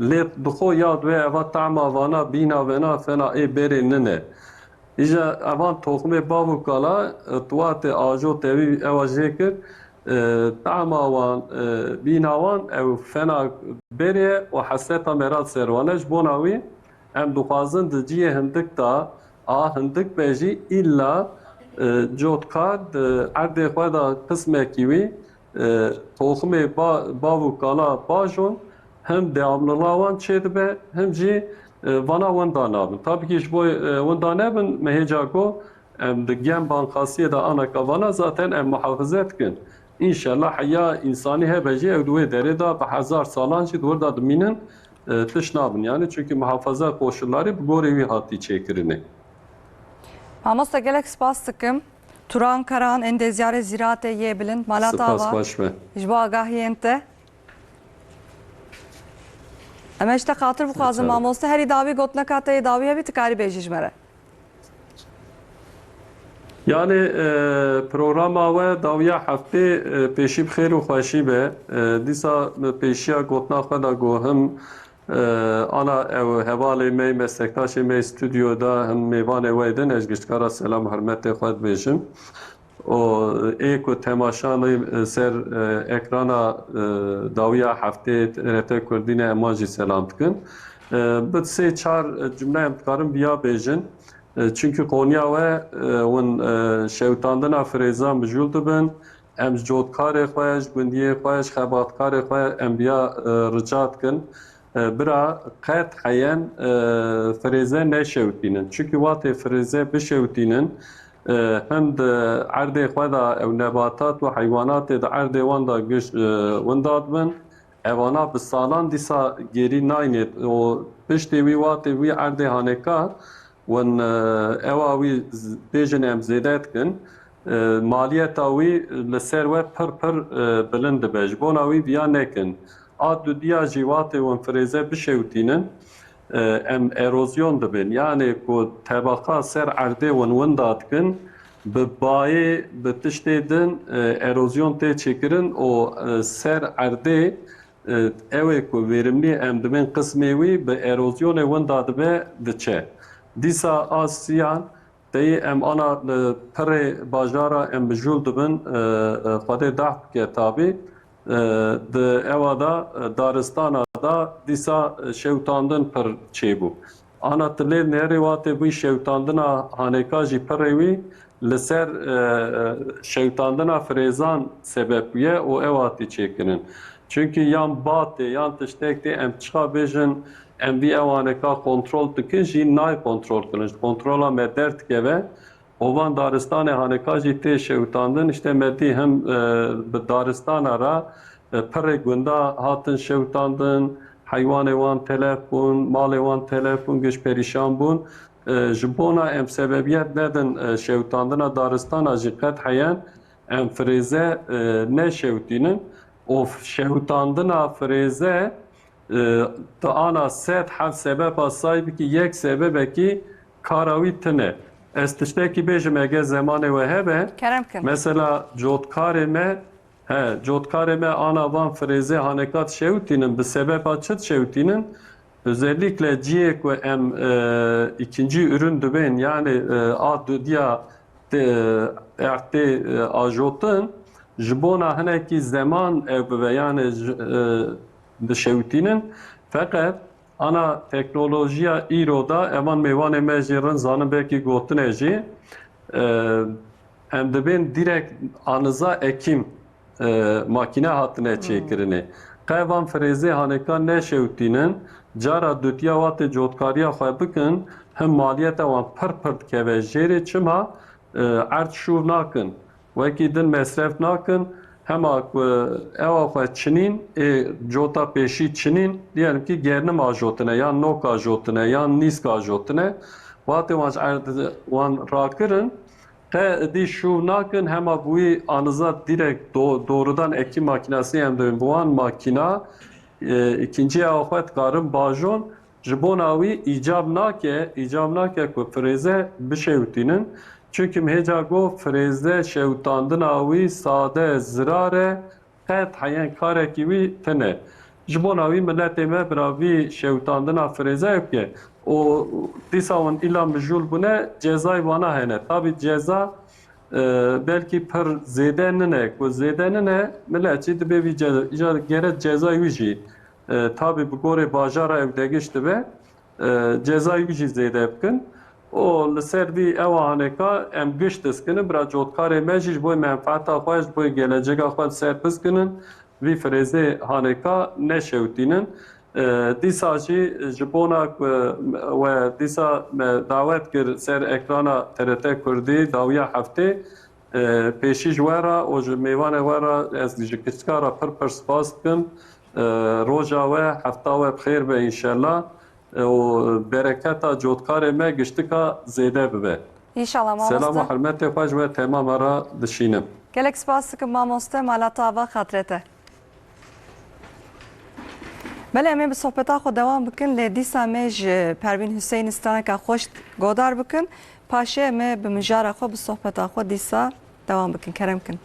lê dixo yad wê eva tema vana bîna vena fena ê berê nine. İja evan toxumê bav û kala tu watê ajotê wî ewa jê kir, tema wan bîna wan ew fena berê û hesreta merat ser wan e. Ji bona wî em dixwazin di ciyê hindik da a hindik be jî îlla cotkar di erdê xwe da qismekî wî toxumê bav û kala bajon hem devamlılığa wan çê dibe, hem jî vana winda nabin. Tabii ki ji bo winda nebin mehêca ku em di gem bankasiyê da anaka vana zaten em muhafaze dikin. İnşallah haya insani hebeci evduve dereda ve hazar salan jî orada dimînin tişnabın yani çünkü muhafaza koşulları bu görevi hati çekirini. Mamosta gelek spas dikim. Turan Karan endezyare ziraate yebilin. Malata Spas var. baş me. Ji bo agahiyente. Em işte xatir bixwazim mamosta herî dawî gotina kateyê dawî hebî tikarî bêjî ji me re. Yani programa ve dawiya hafte peşi bixêr û xweşî be. Dîsa peşiya gotina xwe da gohim ana ev hevalê me meslektaşê me stüdyoda him mêvanê we din ez giştkara selam hürmetê xwe dibêjim. O ê ku temaşanê ser ekrana dawiya heftê TRT Kurdînê ema jî selam dikin. Bi sê çar cümle em dikarim biya bêjin. Çünkü Konya ve şewtandina firêzan mijûl dibin. Em ji cotkarê xwe, ji gundiyê xwe, ji xebatkarê xwe em biya rica dikin. Bira qet heyen firêze neşewtînin. Çünkü watê firêze bişewtînin hem de erdê xwe da ew nebatat û heywanatê di erdê wan da winda dibin. Evana bi salan dîsa gerî nayîne. O piştê wî watê wî erdê haneka wen ewa wî bêjin em zêde dikin. Maliyeta wî li ser we pir bilind dibe. Ji bona wî biya nekin. A dudiya jî watê wan firêze bişewtînin em erozyon dibin. Yani ku tebaka ser erdê wan winda dikin bi bayê bi tiştê din erozyon tê çêkirin o ser erdê ew ku verimlî em dibin qismê wî bi erozyonê winda dibe diçe. Dîsa asiyan deyê em ana pirê bajara em bijûl dibin xwedê dah bike tabî di ewa da daristana da dîsa şewtandin pir çêbû. Ana tilê nerê watê wî şewtandina hanêka jî pirê wî li ser şewtandina firêzan sebep bûye û ew hatî çêkirin. Çünkü yan batê yan tiştek tê em çiqa bêjin em vî ew hanêka kontrol dikin jî nay kontrol kirin. Kontrola me derdikeve ovan daristanê hanêka jî tê şewtandin işte me dî hem bi daristana ra pirê gunda hatin şewtandin, heywanê wan telef bûn, malê wan telef bûn, giş perîşan bûn. Ji bona em sebebiyet nedin şewtandina daristana jî qet heyen em firêze neşewtînin. O şewtandina firêze di ana sed hev sebepa sahibî ki yek sebebekî kara wî tune. Ez tiştekî bêjim ege zemanê we hebe. Kerem kim? Mesela cotkarê me ana van firêzê hanêka şewtînin bi sebepa çi şewtînin özellikle ciyek ve em ikinci ürün dibin yani a dudiya ertê ajotin ji bona hinekî zeman ew bibe yani dişewtînin feqet ana teknolojiya îro da evan mêvanê me jî rin zanin belkî gotinê jî em dibên direkt anıza ekim makine hatine çêkirinê. Qevan firêzê hanêka neşewtînin cara dutiya watê cotkariya xwe bikin him maliyeta wan pir dikeve jêrê çima erd şûr nakin. Wekî din mesref nakin hema ewa xwe çinîn cota pêşî çinîn diyelim ki gernim ajotine yan nok ajotine yan nîsk ajotine watê wan ji erd wan rakirin dî şûr nakin hema bûyî anıza direkt doğrudan ekim makinesi em dibin. Bu wan makina ikinci ewa xwe dikarin bajon ji bona wî îcab nake ku firêze bişewtînin. Çünkü mehêca got firêze şewtandina wî sade zirare qet heyen karekî wî tune. Ji bona wî milletê me bira vî şewtandina firêze yeke o dîsa wan îla mijûl bûne cezayê wana hene. Tabii ceza belki pir zêde nine ku zêde nine millet jî dibe vî ceza geret cezayê wî jî tabii bi gorê bajara ew degiş dibe cezayê wî jî zêde bikin. O li ser vî ewa hanêka em giş dizkinin bira cotkarê me jî ji bo menfaeta xwe ji bo geleceka xwe ser bizkinin vî firêzê hanêka neşewtînin. Dîsa jî ji bona we dîsa me dawet kir ser ekrana TRT Kurdî dawiya heftê پیشی جوارا و میوان وارا از دیجکتکارا پر سپاس بکم روزا و هفته و بخیر به انشالله و برکت جودکار ما گشتکا زیده ببه انشالله سلام و مامۆستا حرمت خوش و تمام را دشینم gelek spas dikim mamoste malatava xatirete. Belê em ê bi sohbeta xwe dewam bikin lê dîsa me ji Pervîn Hüseyin straneka xweş godar bikin paşê em ê bi mijara xwe bi sohbeta xwe dîsa dewam bikin kerem kin.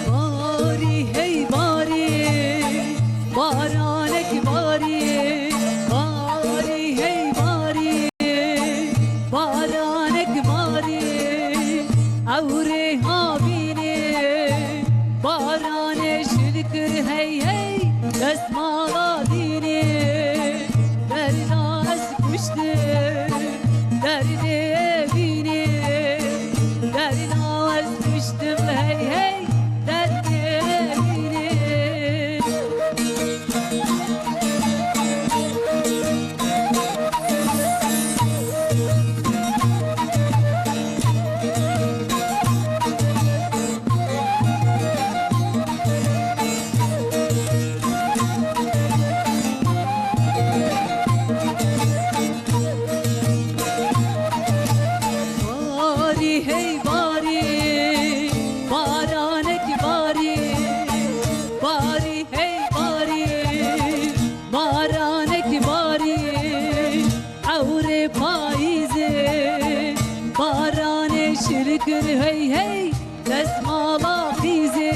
باری هی باری بارانک باری باری هی باری بارانک باری اوره ها بینی باران شکر هی هی دستمالا دینی درد از کشته درد بینی درد از کشتم هی هی درد بینی باری هی باری بارانک باری باری هی باری بارانک باری اور پاییزه باران شرکر هی هی دستمالا خیزه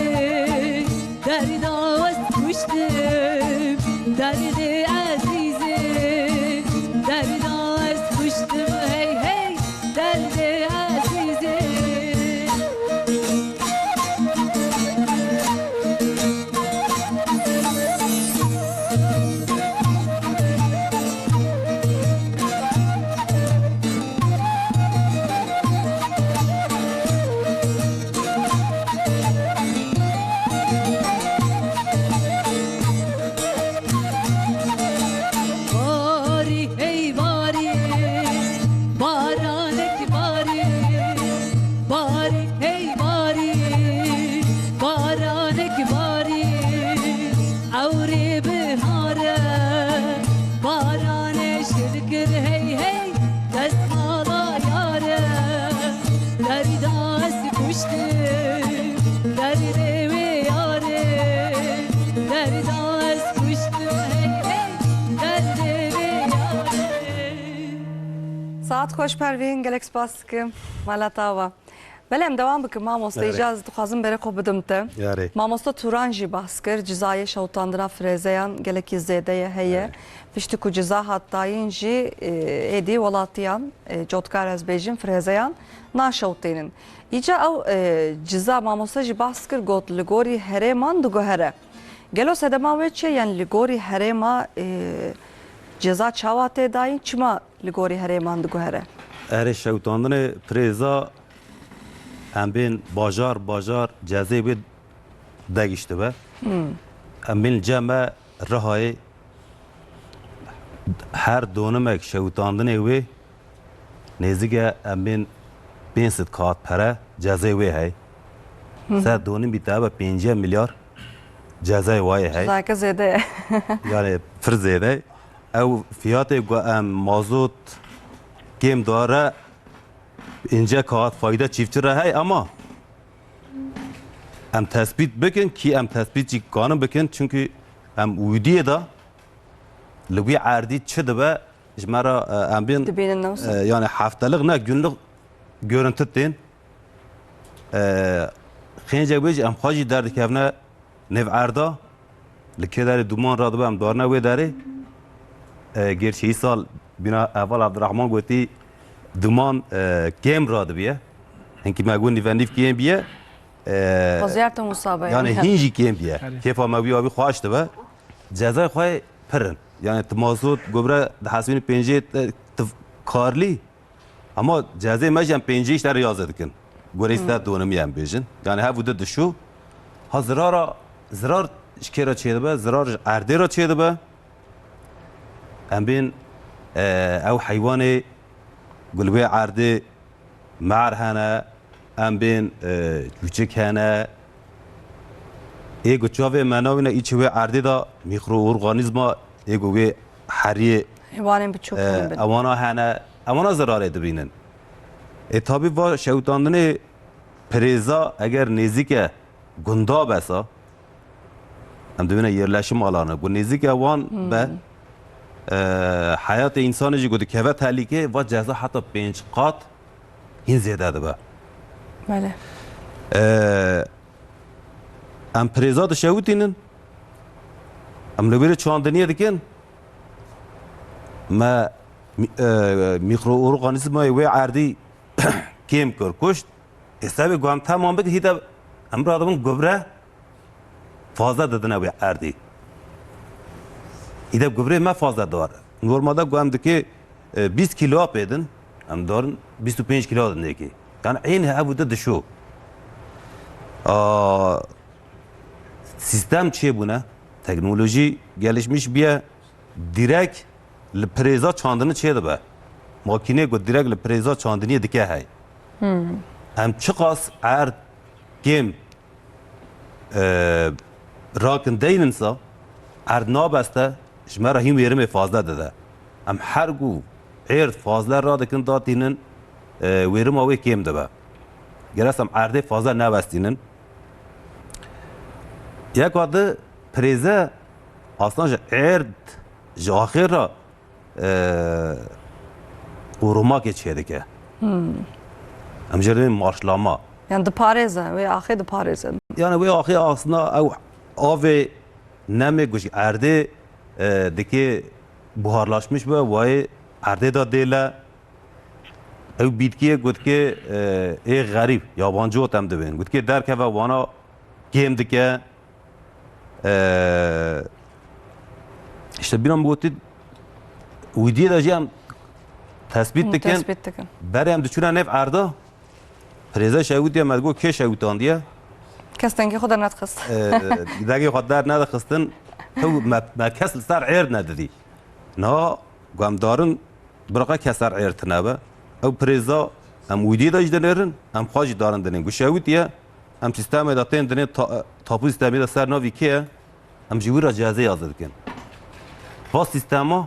درد از کشتم درد عزیزه درد از کشتم هی هی درد عزیزه باری هی باری بارانک باری باری هی باری بارانک باری اوری بهاره باران شکر هی هی دستمالا یاره درد از کشتم درد و یاره درد از کشتم هی هی درد و یاره Saat xweş Pervîn gelek spas dikim malatava. Belê em dewam bikin mamoste îcaz dixwazim berê xwe bidim te. Yarê. Mamoste Turan jî bahs kir cizayê şewtandina firêzeyan gelekî zêde heye. Piştî ku ciza hattayîn jî êdî welatiyan cotkar ez bêjim firêzeyan naşewtênin. Îca ew ciza mamoste jî bahs kir got li gorî herêman diguhere. Gelo sedema wê çi ye yani li gorî herêma ceza çawa tê dayîn çima li gorî herêman diguhere. erê şewtandinê pirêza em bên bajar cezê wê degiştibe em bên ceme Rihayê her donimek şewtandinê wê nêzîke em bên 500 kat pere cezê wê hey ser donî bîte 5 milyar cezayê wayê hey Cizayeke zêde ye. yani pir zêde ew fiyatê ku em mazot kêm dare ince kat fayda çiftçi hey ama em tespit bikin ki em tespit jî kanin bikin çünkü em wîdiyê da li wî erdî çi dibe ji me re em bên Dibînin newsa. yani heftelik ne günlük görüntü tên xêncek wê jî em xwe jî derdikevne nêv erda li kê derê duman radibe em darine wê derê gerçi îsal bîna eval Abdurrahman gotî duman kem radı biye. Henki magun nivenif kem biye. Vaziyette musabe Yani hinji kem biye. Hadi. Kefa mavi abi hoştu be. Cezay khoy pırın. Yani tmasut gobra hasbini penje karli. Ama cezay mecem penje işler yazdıkın. Gorista donum yem bejin. Yani ha bu da şu. Ha zarar şkera çeydi be, zarar erdera çeydi be. Em bin ev hayvanı gulbe ardı marhana em bin küçük hana ego çave manavine içi ve ardı da mikroorganizma ego ve hariye Hayvanın birçok avana hana avana zarar edibinin. Tabi va şevtandını preza eğer nezike gunda besa em dibine yerleşim alanı bu nezike avan be hayat insanı jî gotu keve tehlike ve ceza hatta 5 kat hin ziyade dibe. Bəli. Em preza dişewitînin em li bir çandiniye dikin me mikroorganizmayê wê erdî kêm kir kuşt hesabê guhem tamam bik hîde em radibin gübre fazla didine wê erdî. İde gübre me fazla dar. Normalde guhem dike 20 kilo apedin em darin 25 kilo din deki. Yani aynı hebu da şu. Sistem çe buna teknoloji gelişmiş bir direkt li preza çandını çe be. Makine go direkt li preza çandını dike hay. Hem çıkas er gem rakın değilinsa er nabeste şmer rahim yerime fazla dede. Hem her gu erd fazla radikın datinin verim avı kem de be. Gerçekten arde fazla nabestinin. یک adı preze aslında erd jahira koruma geçiyor ki. Amcaların marşlama. Yani diparêze ve axê diparêze. Yani bu axi aslında ev ave neme guş erde deki buharlaşmış ve vay erde da dele ev bitkiye gutke garip yabancı otem de ben gutke derke ve vana gem dike işte bir an bu oti uydiye da jam tespit diken Tespit dikin. berem düşünen ev arda preze şevdiye medgo ke şevdan diye Kestenki xuda netxist. داگه خوددار نده خستن تو ما کسل سر عیر ندادی نه گم دارن برقه کسر عیر تنابه او پریزا ام ویدی داج دنرن ام خواجی دارن دنن گوشاویتیه ام سیستم داتین دنن تاپو سیستمی دا سر ناوی که ام جوی را جازه یازد کن با سیستما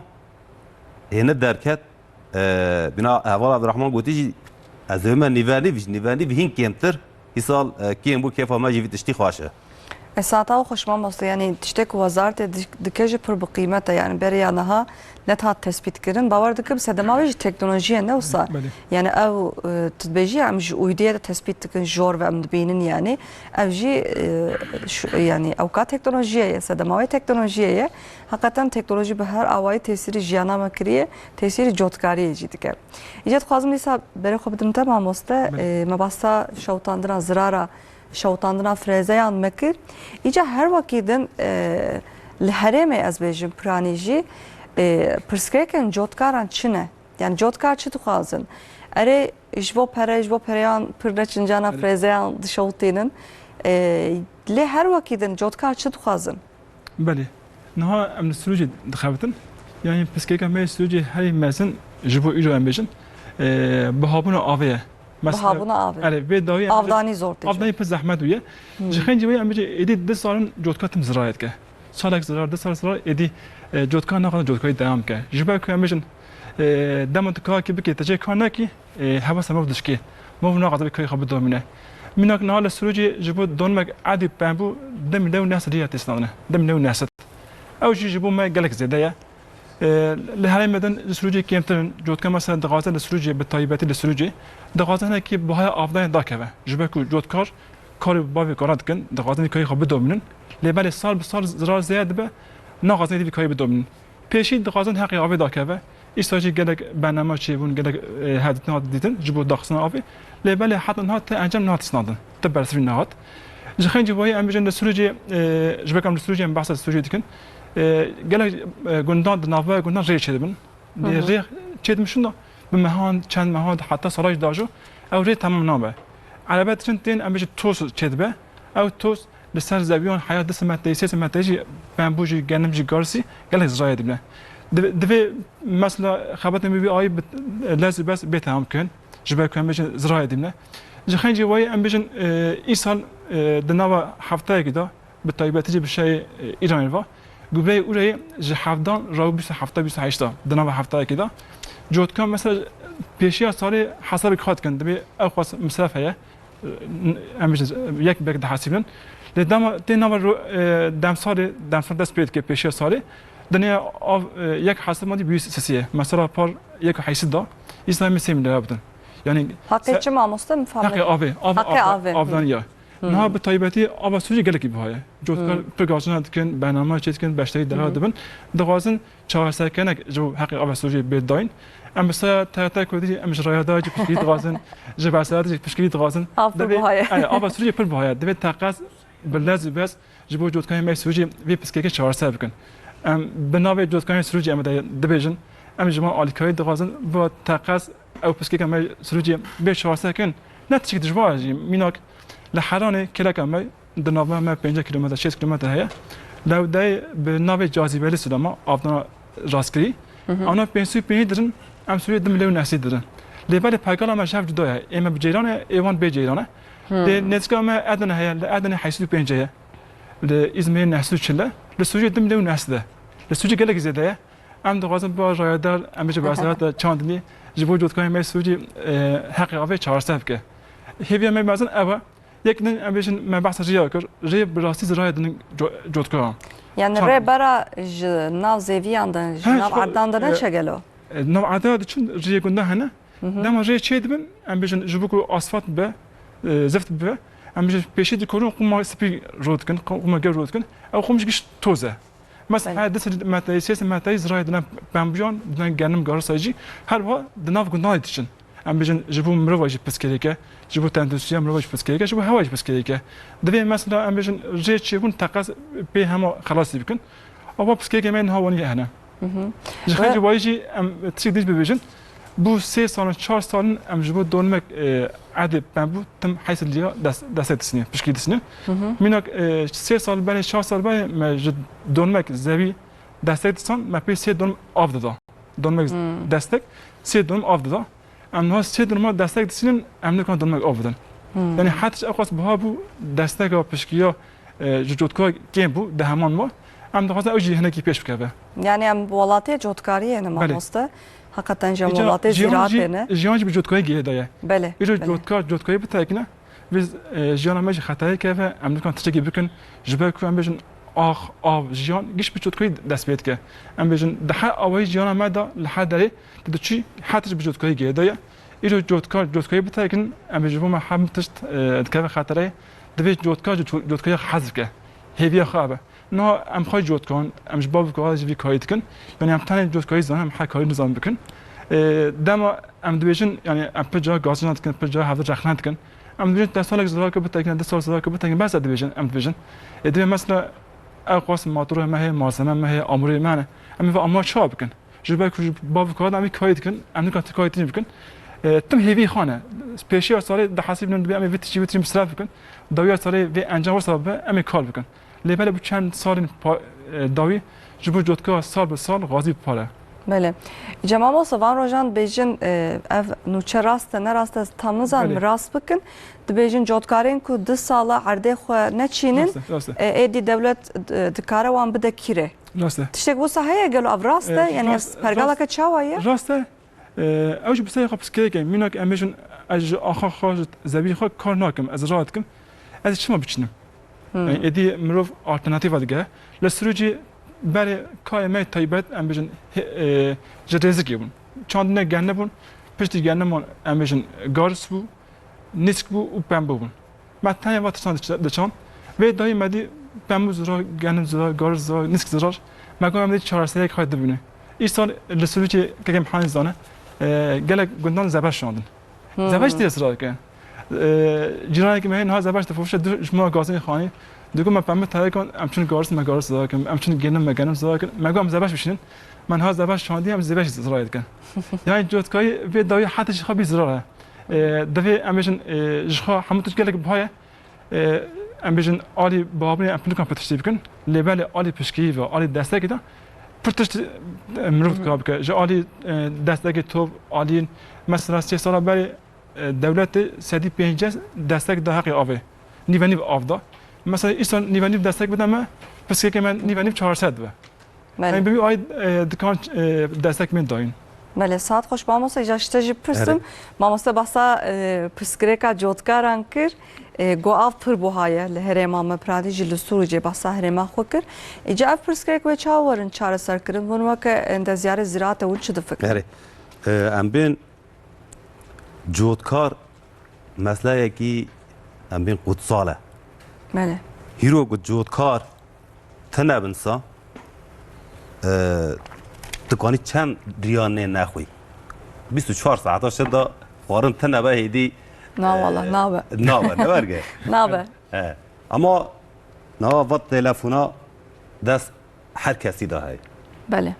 هنه درکت بنا احوال عبدالرحمن گوتی جی از همه نیوانی هین کمتر İsal kim bu kefa macivit işti xaşe. Esata xoşman olsa yani tiştek wazarete dikeji pır bu kıymete yani beri naha net hat tespit kirin bavar dikim sedemavi teknolojiye ne olsa yani ev tedbeji am ji uydiye de tespit dikin jor ve am dibinin yani ev ji yani avka teknolojiye sedemavi teknolojiye hakikaten teknoloji be her avayı tesiri jiyana makriye tesiri jotkariye cidike. İcat xazım lisa beri xobdim tamam olsa mebasta şavtandıra zirara şavtandına frezeyan mekir. İca her vakidin lhereme az bejim pranici perskeken jotkaran çine. Yani jotkar çı tuxazın. Ere jvo pereyan pırnaçıncana frezeyan dışavtinin le her vakidin jotkar çı tuxazın. بله نها ام سروج دخابتن يعني بسكيكا ما سروج هاي مثلا جبو ايجو ام بيجن بهابونا آویه Bahabuna abi. Evet, ve dahi Avdani zor değil. Avdani pes zahmet uye. Jixin jiwe amece edi de salın jotkatim ziraat ke. Salak zirar de sar edi jotka na kadar jotkayı devam ke. Jibe ku amecin demet ka ki bike tece kana ki hava sabab dışki. Mov na kadar kay khabı domine. Minak na ala suruci jibo donmak adi pambu dem dev nas diyat isnadına. Dem dev nasat. Ew jî ji bo me gelek zêde ye. Li herê me din Sûrûcê kêmtirin cotka mesela dixwaze li Sûrûcê bi taybetî li Sûrûcê dixwaze hinekî buhaya avdayê dakeve ji ber ku cotkar karê bi bavê kara dikin dixwazin vî kayê xwe bidomînin lê belê sal bi sal zirar zêde dibe naxwazin êdî vî kayê bidomînin pêşî dixwazin heqê avê dakeve ایستاجی گلک برنامه چی بون گلک هدیت نهاد دیدن جبو داخسن آفی لیبل حتی نهاد تا انجام نهاد سنادن تا برسری نهاد جخین جوایی ام بیشن سروجی جبکم سروجی ام بحث سروجی دیکن گلک گندان دنابه گندان ری چه دبن ری چه دمشون به مهان چند مهان حتی سراج داجو او ری تمام نامه علبت چند تین ام بیشن توس چه دبه او توس لسر زبیان حیات دست متیسیس متیجی بامبوجی گنمجی گارسی گلک زرای دبنه دوی مثلا خبرت می‌بی آیی لازم بس بتهم کن جبه کنم بیشن زرای دبنه جخین جوایی ام بیشن این سال دنوا هفته کدا به تایباتی به شی ایرانی و گوبه اوری جهافدان رو 27 28 دنوا هفته کدا جود کم مثلا پیشیا سالی حساب خاط کن دبی اخواس مسافه ام بیشن یک بگ ده حسابن لدام دنوا دم سال دست پید که پیشیا سالی دنیا یک حساب مادی 200 سیه مثلا پر یک حیثیت دا اسلامی سیم لابدن یعنی حقیقت چه ماموسته مفهوم حق آوه نه به تایباتی آب سوژی گلکی بهایه جوتکار پرگازن دکن برنامه چیز کن باشتری درها دبن دغازن چهار سکنه جو حق آب سوژی بداین ام بس تا کودی امش رایداج پشکی دغازن جباسات پشکی دغازن آب سوژی پر بهایه دبی تقاس بلازم بس جبو جوتکای می سوژی وی پسکی چهار سبکن ام بناوی جوتکای سوژی ام دبیجن ام جمان آلیکای دغازن با تقاس او پسکی کم سوژی به چهار سکن نتیجه دجواجی میناک لحرانه کلاک ما دنابه ما 5 کیلومتر 6 کیلومتر هیا لو دای به ناو جاذبه لسلما آفدان راسکری آنها پنسوی پنی درن ام سوی دم لیون نسی درن لیبال پایگال ما شاف جداه اما بجیرانه ایوان بجیرانه ده نزگاه ما ادنه هیا ادنه حیثی پنجه ل ازمیر نسو چله لسوی دم لیون نسده لسوی گلک زده ام دغازم با رایدار ام جب اسرات چاندنی جبو جودکای ما سوی حق آوه 400 که هیوی ما مثلا اوا یک نه امبیشن من بحث ریا کر ری براستی زرای دن جود که یعنی ری برا ناو زیویان دن ناو عردان دن چه گلو ناو عردان چون ری گنده هنه دم ری چه دبن امبیشن جبکو آسفات به زفت به امبیشن پیشی دکورون قوم سپی رود کن قوم گر رود کن او قومش گش توزه مثلا دست متایسیس متایز زرای دن بامبیان دن گنم گارساجی هر وا دناو گنده دیشن ام بیشن جبو مروج پسکریکه جبو تندوسیا مروج پسکریکه جبو هواج پسکریکه دوی مثلا ام بیشن جه چیبون تقاس به هم خلاص بکن او پسکریکه من هوانی هنا جخن جوایجی ام تریدیش ببیشن بو 3 سال 4 سال ام جبو دونمک عد بامبو تم حيث اللي دست سنين بشكل سنين منك 3 سال بعد 4 سال بعد ما دونمك زاوي دست سن ما بي 3 دون افضل دونمك دستك 3 دون افضل ام نو 3 دون دستك سنين ام نكون دونمك افضل يعني حتى اقص بها بو دستك بشكيا جوتكو كيم بو ده همان ما ام دخواسته اوجي هنا كي پیش بکبه يعني ام ولاتي جوتكاري انا ما مسته حقیقتا جمولات زراعت نه جیانج به جوتکاری گیره بله ایرو جوتکاری بتاعنا biz jiyan amaj xatay keve امریکا تشکی بکن جبه کو ام بجن آب جیان گیش به جوتکاری دست بید که ام بجن ده آوای جیان امدا لحد داره که چی حتی به جوتکاری گیره ایرو جوتکاری بتاعن ام بجو ما هم تشت کeve خطره دوی جوتکاری حذف که هیوی خوابه نه ام خواهی جوت کن ام جباب که جوی کاری کن یعنی ام تنها جوت کاری زنم حق کاری نظام بکن دما ام دویشن یعنی ام پجا گازنات کن پجا هفته رخنات کن ام دویشن 10 سال زرار که بتاکن 10 سال زرار که بتاکن بس دویشن ام دویشن دوی مثلا اقواس ماتور ما هي مازنه ما هي امور منه ام و اما چا بکن جبا که باب که ام کاری کن ام نکات کاری بکن تم هیوی خانه سپیشال سال ده حساب نم ام ویتی ویتی مصرف بکن دویا سال و انجام وساب ام کار بکن لیبل bu چند سال داوی جبو جوتکا سال به سال غازی پاره بله جماعت وان روزان بیشتر اف نوچه راست نه راست تامزان راست بکن بیشتر جوتکارین کو 2 سال عرضه خو نچینن ایدی دولت دکاره وان بده کیره تشتک بو صحیح گلو اف راسته یعنی پرگالا که چاویه راسته اوج بسیار خب سکیگه مینک امیشن از آخر خارج زبی خو کار نکم از رات کم از چما بچنم ایدی مروف آلترناتیو دیگه لسروجی برای کار می تایبت ام بیشن جدیزی کیبون چند نه گنده بون پشتی گنده من ام بیشن گارس بو نیسک بو و پنبو بون متنی وقت چند دچان و دایی مدی پنبو زرا گنده زرا گارس زرا نیسک زرا مگم ام دی 4 سال خواهد ببینه ایسان لسویچی که کم حانی زانه گلک گندان زبش شاندن زبش دی اصرار کن جیرانی که مهین ها زبش تفوش شما گازین خانی دیگه من فهمت تایی کن امچون گارس مگارس زا کن امچون گنم مگنم زا کن مگو هم زبش بشین من ها زبش شاندی هم زبش زرار کن یعنی جوتکای وی داوی حتی خبی زراره دفعه امشن جخا همونش گلک بهای امبیشن عالی بابنی امپلی کام پتشتی بکن لیبل عالی پشکی و عالی دسته کدا پرتشت مروت کاب که جا عالی دسته که تو عالی مثلا 3 سال بعد دولت سدی 5 دسته ده حقی آوه نیونی آفدا مثلا ایسان نیونی دسته بدم پس که من نیونی 400 به من ببین آی دکان دسته من داین بله ساعت خوش با ما سجاشته جی پرسم ما مست باسا پرسکره کا جوتکاران کر گو آف پر بوهایه لهره ما مپرادی جل سوروجی باسا هرما خو کر اجا اف پرسکره کو چاورن چاره سر کرن ونوا که اند زیاره زراعت ول چه فکر ام بین جوتکار مسئله کی ام بین قدساله بله هیرو گو جوتکار تنبنسا تکانی چند ریانه نخوی 24 ساعت شده خارن تنبه هیدی نه والله نابه نبرگه نابه اما نه وقت تلفونا دست هر کسی ده های بله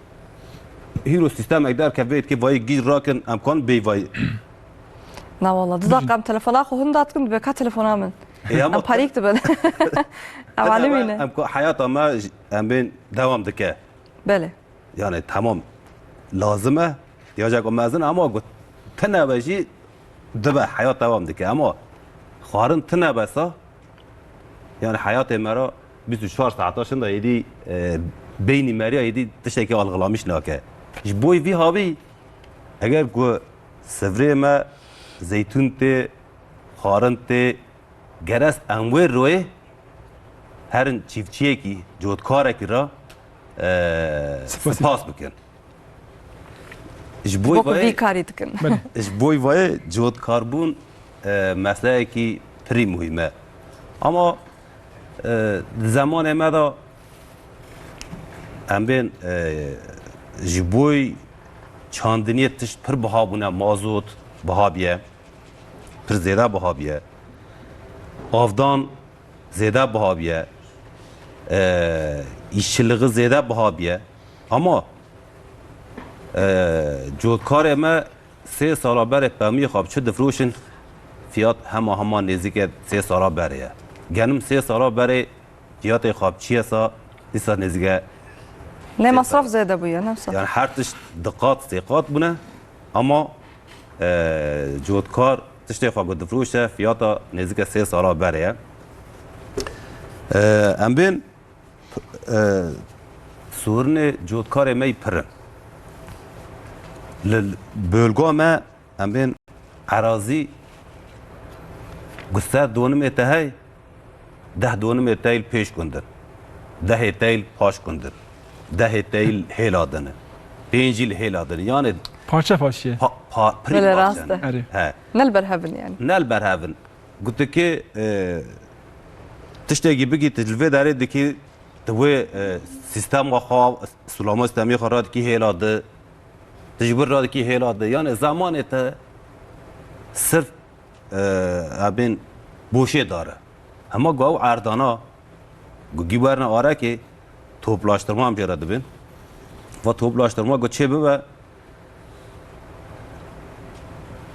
هیرو سیستم اقدار که وید که وای گیر راکن امکان بی وای نه والله دقیقاً تلفن خو هندات کن به کا تلفن من ام پاریک ده بله اولی مینه امکان حیات ما ام بین دوام دکه بله yani tamam lazıme diyecek o mezun ama tınabıcı dıbe hayat devam dike ama xarın tınabasa yani hayat emara 24 saat aşında yedi beyni meriya yedi tişeki algılamış nake boy vi habi eğer bu sevreme zeytun te xarın te geres enver roye herin çiftçiye ki jotkare ki ra سپاس بکن بو بی کاری دکن بوی وای جود کاربون مسئله کی پری مهمه اما زمان ما دا ام بین جبوی چاندنی تشت پر بها بونه مازوت بها بیه پر زیده بها بیه آفدان زیده بها بیه işçiliği ziyade bahabiye ama جودکار ما 3 سال بره بمی خواب چه دفروشن فیات همه نزدیک 3 سال بره گنم 3 سال بره فیات خواب چیه سا نیسا نزدیک نه مصرف زیاده بوده نه یعنی هر تش دقات بونه اما جودکار تشتی خواب دفروشه فیات نزدیک 3 سال بره ام بین سورن جودکار می پرن بölgə ما ام بین عراضی گستر دونم اتهای 10 دونم اتایل پیش کندن 10 اتایل پاش کندن 10 اتایل هیل آدنه 5 یل هیل آدنه یعنی پارچه پری راسته نل برهبن یعنی نل برهبن گفت که تشتگی بگی تجربه داره دکی تو سیستم خواب سلام اسلامی خراد کی هیل آده تجربه راد کی هیل آده یعنی زمان تا صرف ابین بوشه داره اما گاو اردانا گوگی برن آره که توپلاشترما هم جرده بین و توپلاشترما گو چه ببه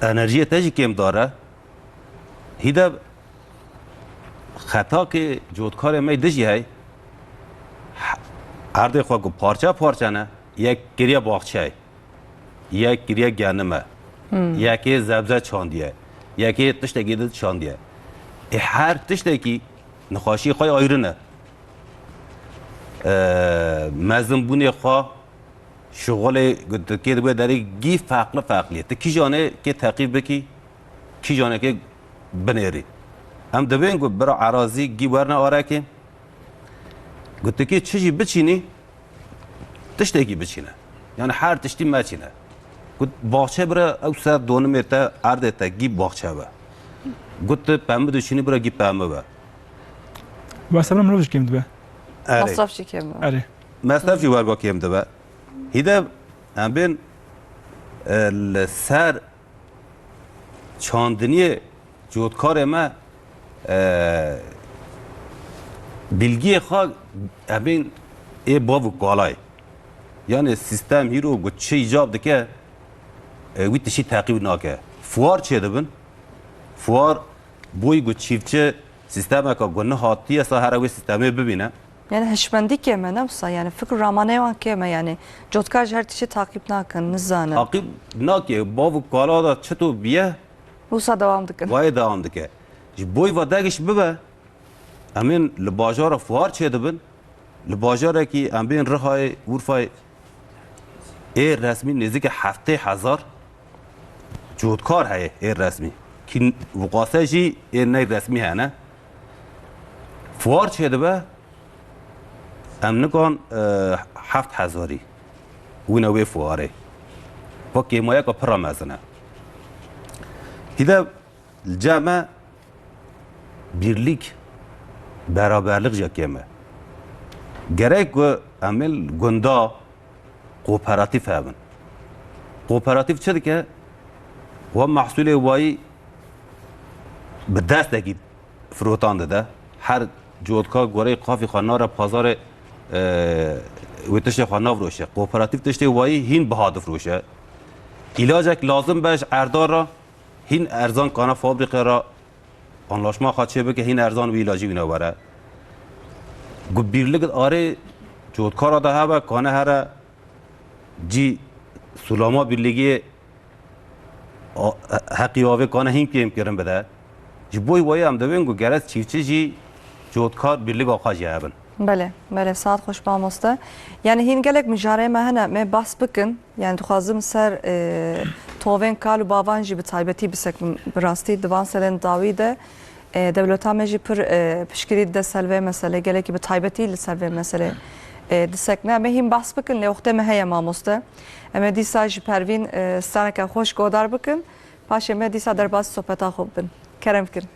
انرژی تجی کم داره هیده خطا که جودکار می دجی های ارده خواه گو پارچه نه یک گریه باغچه یک گریه گنمه یکی زبزه چاندیه یکی تشتگی دل چاندیه هر تشتگی نخاشی خواه آیرنه مزم بونی خواه شغل که باید داری گی فرقلیه تا کی جانه که تقیب بکی کی جانه که بنیری هم دبین گو برا عراضی گی برنه آره که گفت که چیزی بچینی تشتگی بچینه یعنی هر تشتی مچینه گفت باغچه برا او سر دونم تا ارده تا گی باغچه با گفت پمه دوشینی برا گی پمه با مثلا مروش کم دبه مصرف چی کم اره مصرف چی ورگا کم دبه هیده ام بین سر چاندنی جودکار ما bilgiye xo abin bavu kolay yani sistem hiro gutçe icab dike wit tişi takip nake fuar çedibin fuar boy gutçifçe sisteme ka gunne hatiye sahara ve sisteme bibine yani heşmendi keme ne olsa yani fikir ramane wan keme yani jotkar her tişi takip nakin nizane takip nake bavu kola da çeto biye Usa devam dikin vay devam dike boy va dagiş bibe امین لباجار فوار چه دبن لباجار کی ام بین رهای ورفای ای رسمی نزدیک 7000 جودکار هست ای رسمی کی وقاسه جی ای نه رسمی هنه فوار چه دبه ام نکن 7000 وینه وی فواره و کیمایا کا پرامزنه هیدا الجامعه birlik beraberlik jakeme. Gerek ku amel gunda kooperatif hebben. Kooperatif çe dike ve mahsulê wayî bi dest dekî firotan dide. Her codka gorê qafî xwe nare pazarê wê tiştê xwe navroşe. Kooperatif tiştê wayî hîn biha difroşe. İlacek lazım be ji erdar ra hîn erzan kana fabrîqê ra anlaşma xaçe bike hîn erzan wî ilacî wîne were. Gu birlik arê codkara da hebe kane here cî sulama birligiyê heqî avê kane hîn kêm kirin bide. Ji bo wayî em dibin ku gerek çîvçi jî codkar birlika xwe jî hebin. Bele, bele saat hoş bağımızda. Yani hin gelek müjareye mehene me bas bikin. Yani duxazım ser toven kalu bavan jî bi taybetî bisek bi rastî divan selen dawî de devleta me jî pir pişkirî de selve mesele gelekî bi taybetî li selve mesele disek ne me hin bas bikin lê oxte me heye mamoste. Em ê dîsa ji pervîn staneka xweş godar bikin. Paşê me dîsa derbasî sohbeta xwe bibin. Kerem kirin.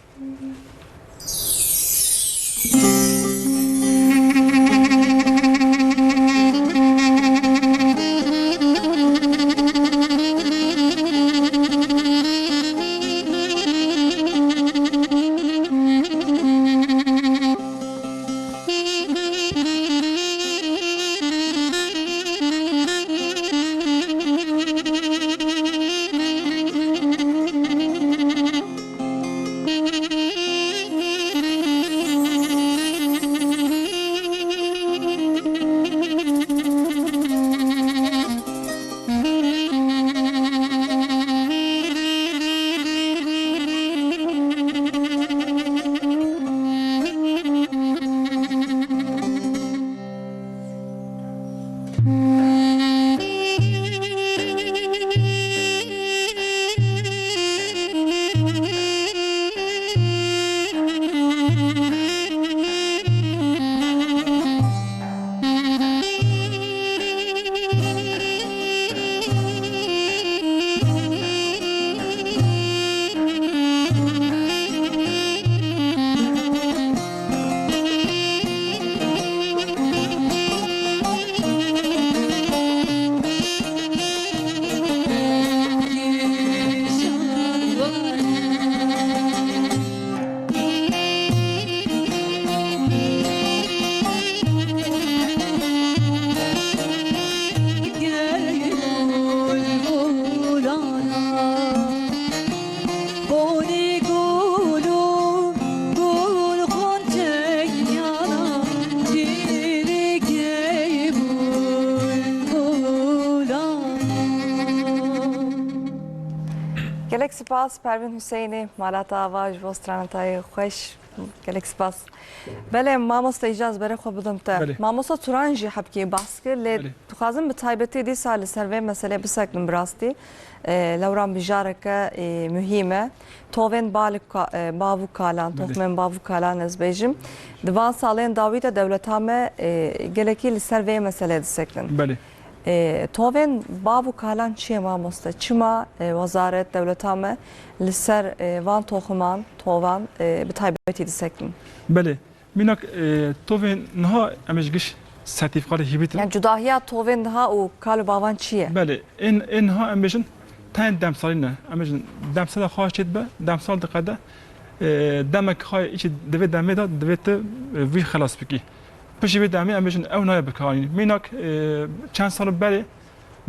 Gelek spas Pervin Hüseyin'i malata avaj vostranatay خوش gelek spas. Bele mamosta icaz bere xwe bidim te. Mamosta Turan jî hebkê bahs kir lê dixwazim bi taybetî dîsa li ser vê meselê bisekim bi rastî. Lewran bijareke mühîm e. Tovên bavû kalan, toxmên bavû kalan ez bêjim. Divan salên dawî de devleta me gelekî li ser vê meselê disekin. Belê. Tovên bavû kalan çiye mamosta? Çima wezaret devleta me li ser van toxuman, tovan bi taybetî disekin. Belê. Mînak tovên niha em ji giş sertifikat hibrit. Yani cudahiyat tovên daha û kalû bavan çi ye? بله اینها ام بجن تن دمسالی نه ام بجن دمسال خواهش چید به دمسال دقیقه دمک خواهی ایچی دوید دمی داد دوید وی خلاص بکی پشی به دمی ام بجن او نای بکارین میناک چند سال بله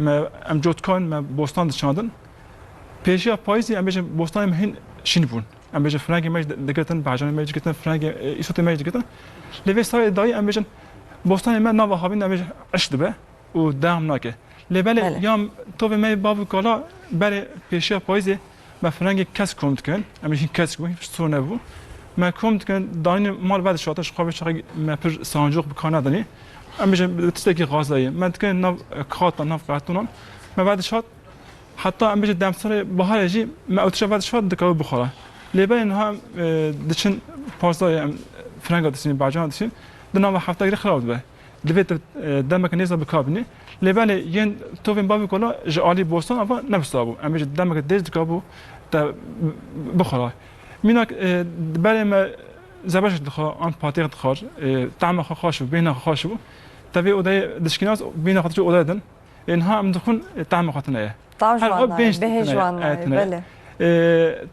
ما ام جوت کن ما بوستان دشاندن پیشی پاییزی ام بجن بوستان مهین شین بون ام بجن فرنگی مج دکتن باجان مج دکتن فرنگی ایسوت مج دکتن لیوی سای دایی ام بجن بوستان ما نوا هابین ام بجن اشد به و دام ناکه لبله یام تو به می بابو کالا برای پیشی پاییزی ما فرنگی کس کمت کن امیشین کس کن هیچ سو نبود ما کمت کن دانی مال بعد شاتش خوابش چقدر ما پر سانجوق بکنه دانی امیشین تستکی غازایی من تکن ناف خاطر ناف قطونم ما بعد شات حتی امیشین دمسر بحال جی ما اوتش بعد شات دکاو بخوره لبله اینها دچن پارسای فرنگ دستین باجان دستین دنام هفته گری خراب به دوید دمک نیز بکابینی لبله ین تو وین بابی کلا جالی بوستان اما نبستابو امیج دمک دیز دکابو تا بخوره میناک بله ما زبش دخوا آن پاتیق دخار طعم خاش و بین خاش و تبی اودای دشکناس بین خاطر اودادن اینها هم دخون طعم خاطنه طعم جوانه به جوانه بله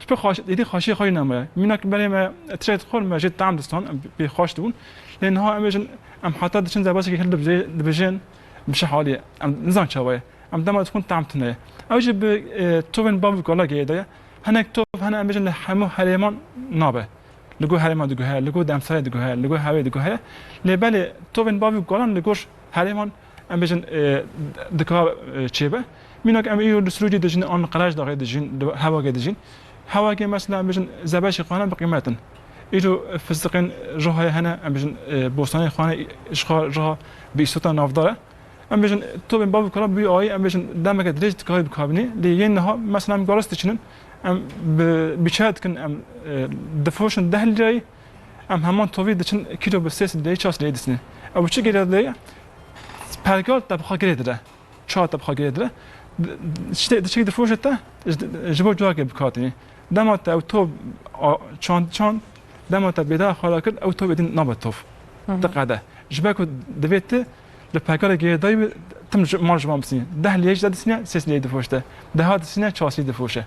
تو خاش دیدی خاشی خالی نمه میناک بله ما ترید خور ما جد طعم دستان بی خاش دون لأنها امیجن ام حتی دشن زباسی که هل دبجن مش حالي نظام شوية دائما تكون طعمتنا اوجب توفن بابي كولا جيدا هناك توف هنا امجن حمو حريمان نابه لقو حريمان دقوها لقو دمساي دقوها لقو هاوي دقوها لبالي توفن بابي كولا لقوش حريمان امجن دقوها تشيبه مينك ام يو دسروجي دجن ان قلاج دغه دجن هوا دجن هوا مثلا امجن زباشي قانا بقيمتن ایجو فستقین جاهای هنه امروز بوستانی خانه اشغال جاها بیشتر نافداره امروز تو بین بابی کلا بی آیی امروز دمک درجت کاری بکابنی لیگه نه مثلا گارست چنین ام بیشتر کن ام دفوشن دهل جایی ام همان توی دچن کیلو بسیس دی چاس لیدسنی او چی گیره دی پرگال تبخا گیره ده چهار تبخا گیره ده چی دفوشته جبو جوار که بکاتنی دمات او تو چند دمات بیدا خالا کرد او تو بدین نبات توف دقیقه جبکو دویت لپاکار گیر دای تم مارج بامسین ده لیج داد سینه سیس لیج دفوشته ده هات سینه چاسی دفوشه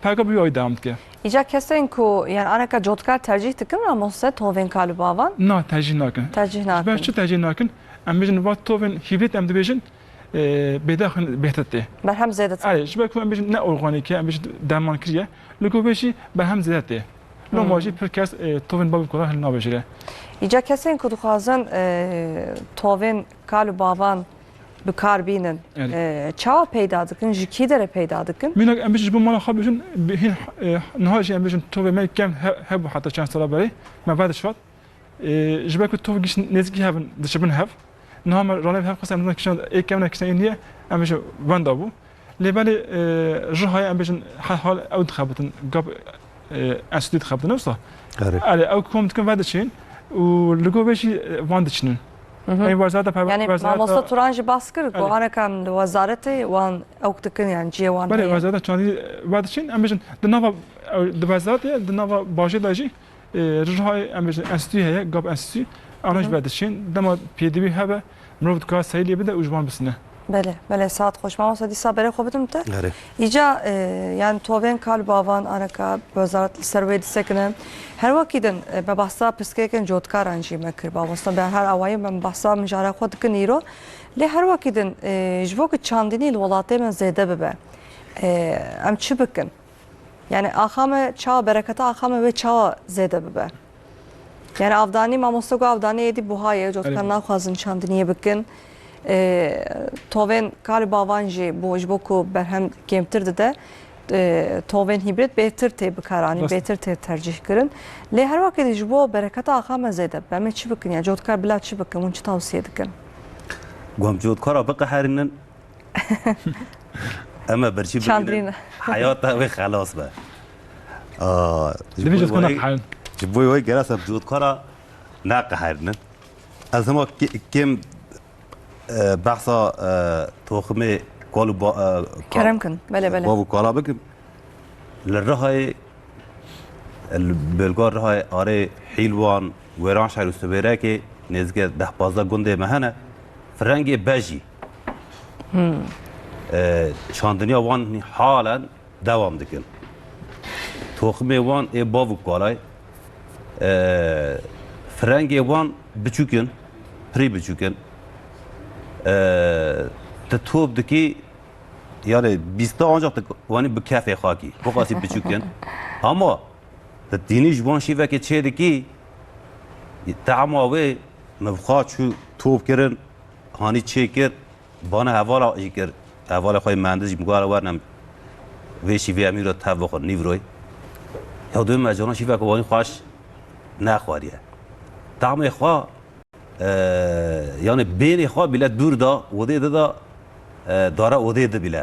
پاکا بیای دامت که ایجا کسین کو یعنی آنها که جودکار ترجیح تکن را مست توین کالو باوان نه ترجیح نکن ترجیح نکن باش چه ترجیح نکن ام بیشن وقت توین هیبریت ام دیویژن بداخل بهترته برهم زیادت آره جبکو ام بیشن نه ارگانیکه ام بیشن درمان کریه لگو بیشی برهم زیادته لو ماجی پرکاس توین بابی کلا هل نابجره ایجا کسین کو دخوازن توین کالو باوان بکار بینن چا پیدا دکن جکی داره پیدا دکن مینک ام بیشن بمالا خب بیشن هین نهایش ام بیشن تو می کم هب حتی چند سال برای ما بعدش فات جبکو تو گیش نزدیکی هفن دشبن هف نام رانه هف قسم من کشان یک کم نکشان اینیه ام بیشن وندابو لیبالی جاهای ام بیشن حال او دخابتن قب انستیت خابتن نفسه آره او کم تکن بعدشین و لگو بیشی واندشنن این وزارت یعنی ماموستا تورانج باskır bu anakam vazareti wan oktakın yani civan بله وزارت چاندی بعدشین امیشن دنوا وزارت دنوا باشه داجی رجهای امیشن انستیتو هه گاب انستیتو آنش بعدشین دما پیدی هبه مرود کا سیلی بده اجبان بسنه بله بله saat خوش ماموستا دیسا بره خوبتم te آره ایجا yani توین کال باوان anaka وزارت سروی دیسکنه هر وقتیدن به بحثا پسکن جودکار انجی مکر باوستا به هر اوایی من بحثا مجاره خود کنیرو لی هر وقتیدن جوک چاندنی الولاته من زیده ببه ام چی بکن yani akşam çağ bereketi akşam ve çağ zede bebe yani avdani mamostogo avdani edi buhaye jotkanna khazın çandiniye bikkin توین کار باوانجی بوج بکو برهم کمتر ده توین هیبرید بهتر تی بکارانی بهتر تی ترجیح کردن لی هر وقت جبو برکت آخا مزیده به من چی بکن یا جودکار بلا چی بکن اون چی توصیه دکن قام جودکارا بقى هرنن اما برشي چاندرینه حياته و خلاص بقى دبي جودكار حال جبوي وي جلسه جودكارا ناقه هرنن از ما كم بحثا توخمه قالوا کرم کن بله بله بابو قالا بكم للرهاي البلغار رهاي آره حيلوان ويران شهر السبيراكي نزدیک 10-15 گنده مهنه فرنگی بجی چاندنی وان حالا دوام دکن توخمی وان ای باو کالای فرنگی وان بچوکن پری بچوکن تطوب دکی yani 20 ancak vani bir kafe khaki bu qasi biçukken ama dini jwan şive ke çediki taama ve mevqa şu top kirin hani çekir bana havala ikir havala khoy mandiz mugara varnam ve şive amira tavakh nivroy ya dum majana şive ke vani xoş naxwariye taama kha yani beni kha bile durda ode da داره اوده بله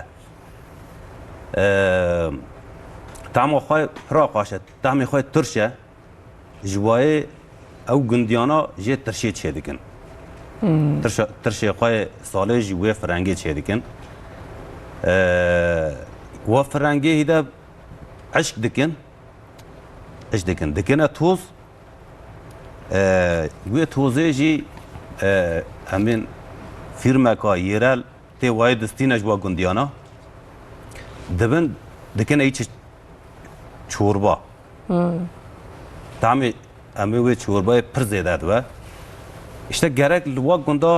تعم خواه را قاشد تعم خواه ترشه جوای او گندیانا جه ترشه چه دکن ترشه خواه ساله جوای فرنگی چه دکن و فرنگی هیده عشق دکن توز وی توزه جی همین فیرمه که یرال تی وای دستینش با گندیانا دبن دکن ایچ چوربا تامی امی وی چوربا پر زیده دو işte gerek لوا گندا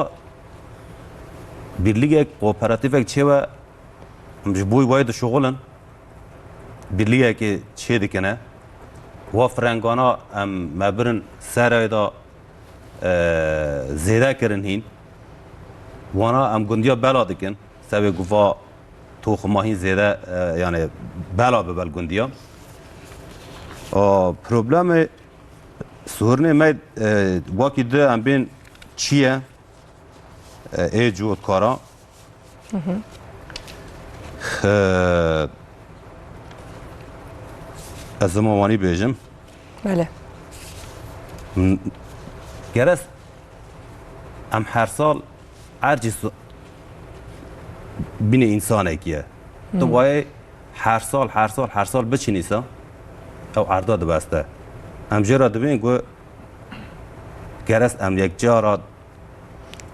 birliğe kooperatif çe ve bu vay da şoğulun birliğe ki çe dikene ve frangana am mabrin sarayda zeda kirin hin وانا ام گندیا بلا دکن سوی گفا تو خماهی زیده یعنی بلا به بل گندیا پروبلم سورنه می واکی ده ام بین چیه ای جوت کارا از زمانی بیجم بله گرس ام هر سال ارجی بین انسانه کیه تو باید هر سال بچینیسا او ارداد بسته امجرا دبین گو گرس ام یک جارا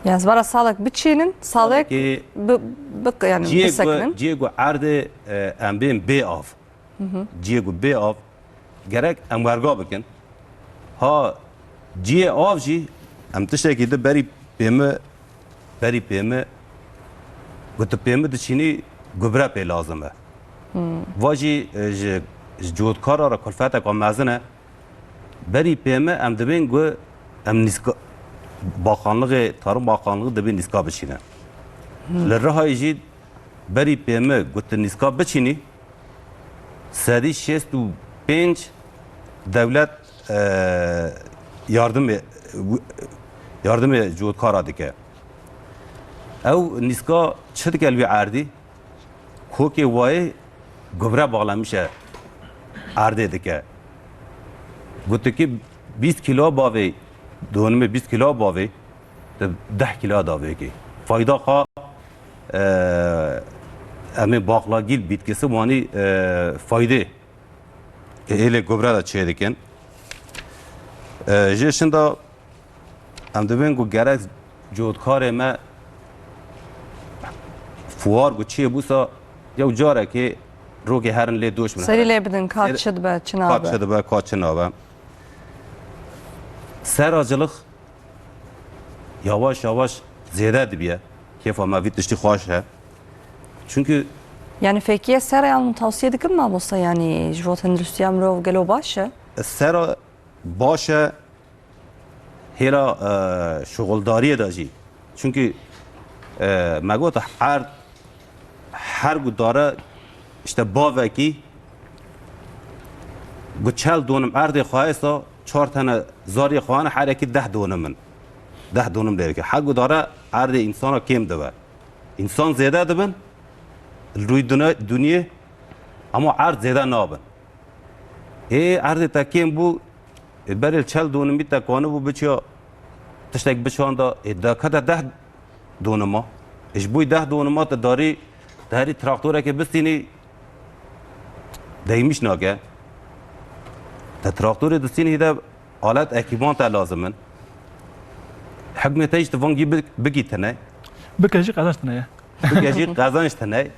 yani zvara salak biçinin salak yani bisaknin جیه گو ارد ام بین بی آف جیه گو بی آف گرک ام ورگا بکن ها جیه آف جی ام تشتکی ده بری پیمه گوت پیمه دچینی گبره پی لازمه واجی جودکارا را کلفت کام مزنه بری پیمه ام دبین گو ام نیسکا باخانلıq tarım bakanlığı دبین نیسکا بچینه لرهای جید بری پیمه گوت نیسکا بچینی سدی 65 devlet yardım جودکارا دیگه او نیسکا چه کلوی عردی کوکی وای گبره بالا میشه عرده دیگه گوته که 20 کیلو باوی دونم 20 کیلو باوی 10 کیلو داوی کی فایده خوا امی باقلا گیل بیتکسی وانی فایده که ایل گبره دا چه دیگن جشنده ام دبین گو گرک جودکار ما فوار گو چیه بوسا یا جاره که روگی هرن لی دوش منه سری لی بدن کات شد به چنابه کات شد به کات چنابه سر آجلق یواش یواش زیاده دیبیه کیف ama vitişti خوشه çünkü yani fekiye sera yanın tavsiye dikim mi olsa yani jvot endüstriyam rov gelo başı sera باشه هیرا شغلداری داشتی çünkü مگوت هر گو داره işte باوکی گو 40 دونم ارد خواهستا 4 tane زاری خواهن هر یکی 10 دونمن 10 دونم داره که هر گو داره ارد انسان کم دوه انسان زیاده دبن روی دنیا اما ارد زیاده نابن ای ارد تا کم بو برای 40 دونم بیت کانه بو بچیا تشتک بچاندا دا کده 10 دونما اش بوی 10 دونما تا داری تراکتوره که بستینی دیمیش ناگه تا تراکتور دستینی هیده آلت اکیبان تا لازمن حکمت ایش تفانگی بگیت نه بکشی قدرت نه بگیجی قزانش تنه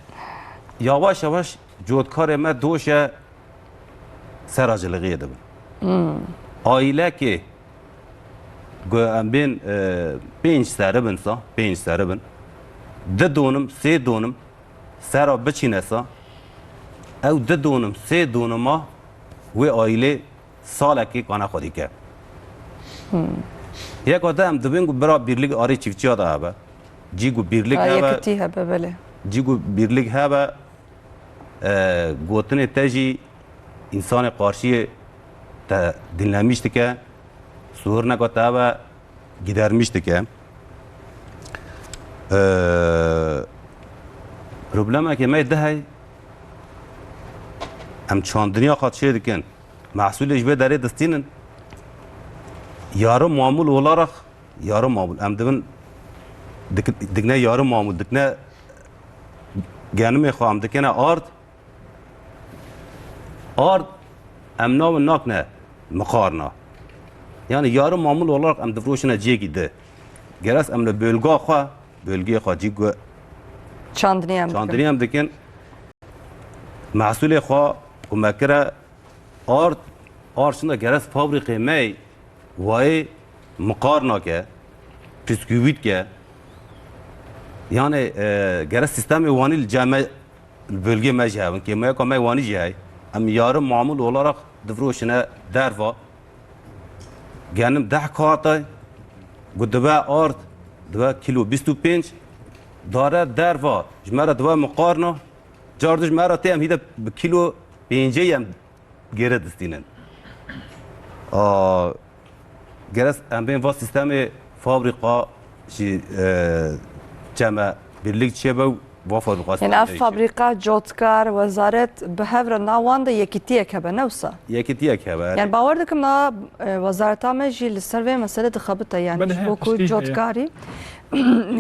یواش یواش جودکار ما دوشه سراجلقیه دبن آیله که ام بین 5 سره بن سا 5 سره بن 2 دونم 3 دونم سرا بچینه سا او 2 دونم 3 دونم و آیله ساله که کانه خودی که یک آدم دبین گو برا بیرلیگ آری چیفچی آده هبه جیگو بیرلیگ هبه یکتی هبه بله جیگو بیرلیگ هبه گوتن تجی انسان قارشی تا دینلمیشت که سور نگوته هبه گیدرمیشت که پروبلمه که می ده ام چاندنیا خواهد شده کن محصولش به داره دستینن یارو معمول اولا یارو معمول ام دبن دکنه یارو معمول دکنه گنم خواهم دکنه آرد ام ناو ناک نه مقارنه یعنی یارو معمول اولا ام دفروشنه جیگی ده گرس ام بلگا خواه بلگی خواه جیگو چاندنی هم دکن محصول خواه کمکره شنده گرس فابریقه می وای مقارنه که پسکویت که یعنی گرس سیستم وانی جامعه بلگی مجه هون که ما کمی وانی جه ام یارم معمول اولا دفروشنه دروا گنم 10 کارتای گدبه آرد 2 کیلو 25 داره دروا جمره 2 مقارنه جاردش مرا تیم هیده کیلو 5 هم گره دستینن گرس ام بین وا سیستم فابریقا شی جمع birlik çebe و فابریقا یعنی اف فابریقا جوتکار وزارت به هفر ناوان ده یکیتیه که به نوسا یکیتیه که به یعنی باور دکم نا وزارت همه جیل سروی مسئله دخبته یعنی جبو کو جوتکاری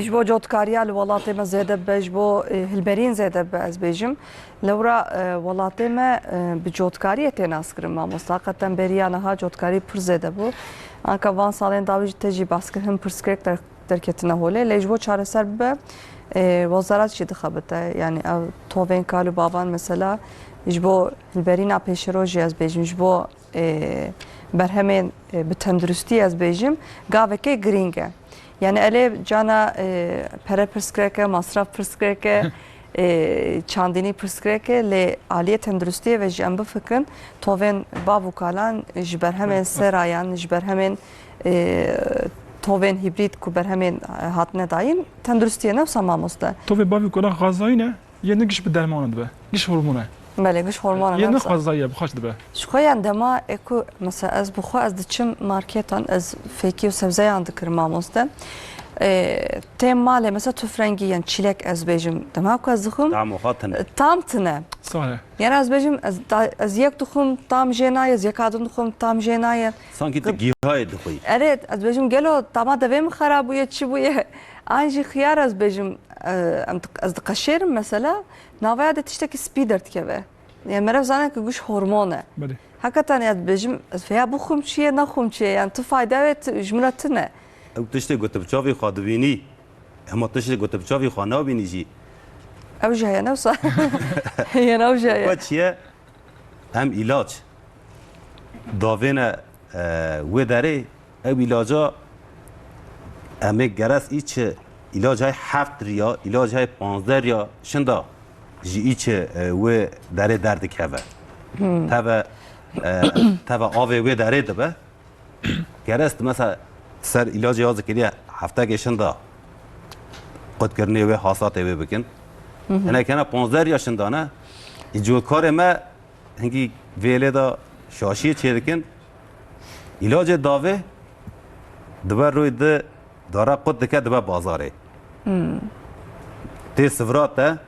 جبو جوتکاری ال ولات ما زیاده به جبو هلبرین زیاده به از بیجم لورا ولات ما به جوتکاری تناس کرم ما مستقطا بریانه ها جوتکاری پر زیاده بو آنکه وان سالن داویج تجی باسکر هم پرسکرک در کتنه هوله لجبو چاره سر به وزارت چی دخبته یعنی او توین کالو بابان مثلا جبو البرینا پیشروجی از بیجم جبو برهمین به تندرستی از بیجم گاوه که گرینگه یعنی الی جانا پره پرسکرکه مصرف پرسکرکه چاندینی پرسکرکه لی عالیه تندرستی و جنب فکن توین بابو کالان جبرهمین سرایان جبرهمین توین هیبرید کو برهمین هاتنه داین تندرستیه نه ساماموسته توی بابی کلا غذایی نه یه نگیش به درمانه به گیش هورمونه بله گیش هورمونه یه نه غذایی بخاش دبه شخوی اندما اکو مثلا از بخو از دچم مارکتان از فیکی و سبزی اند کرماموسته تیم ماله مثلا تفرنگی یعنی چیلک از بیجم دما کو از دخم تام تنه صحیح یعنی از بیجم از یک دخم تام جنای از یک آدم دخم تام جنای سانکی تو گیاهای دخوی اره از بیجم گلو تاما دویم خراب بویه چی بویه آنجی خیار از بیجم از قشرم مثلا نوعیت تشتکی سپیدرت که به یعنی مرف زنه که گوش هورمونه بله حقیقتا از بیجم از فیا بخوم چیه نخوم چیه یعنی تو فایده جملتنه او تشتی گوته بچاوی خادوینی اما تشتی گوته بچاوی خانه بینی جی او جايه نوصل هي نو جايه وچیه هم علاج داوینه و داره او علاجا همه گرس ایچ علاج های 7 ریا علاج های 15 ریا شندا جی ایچ و داره درد که تبا آوه و داره دبه گرست مثلا سر علاج یازه کریه هفته که شندا قد کرنه و حاسات و بکن انا کنه 15 yaşındana icokar ما هنگی ویله دا شاشی چیدکن علاج داوه دبر روی ده داره قد دکه دبر بازاره تی سفرات ده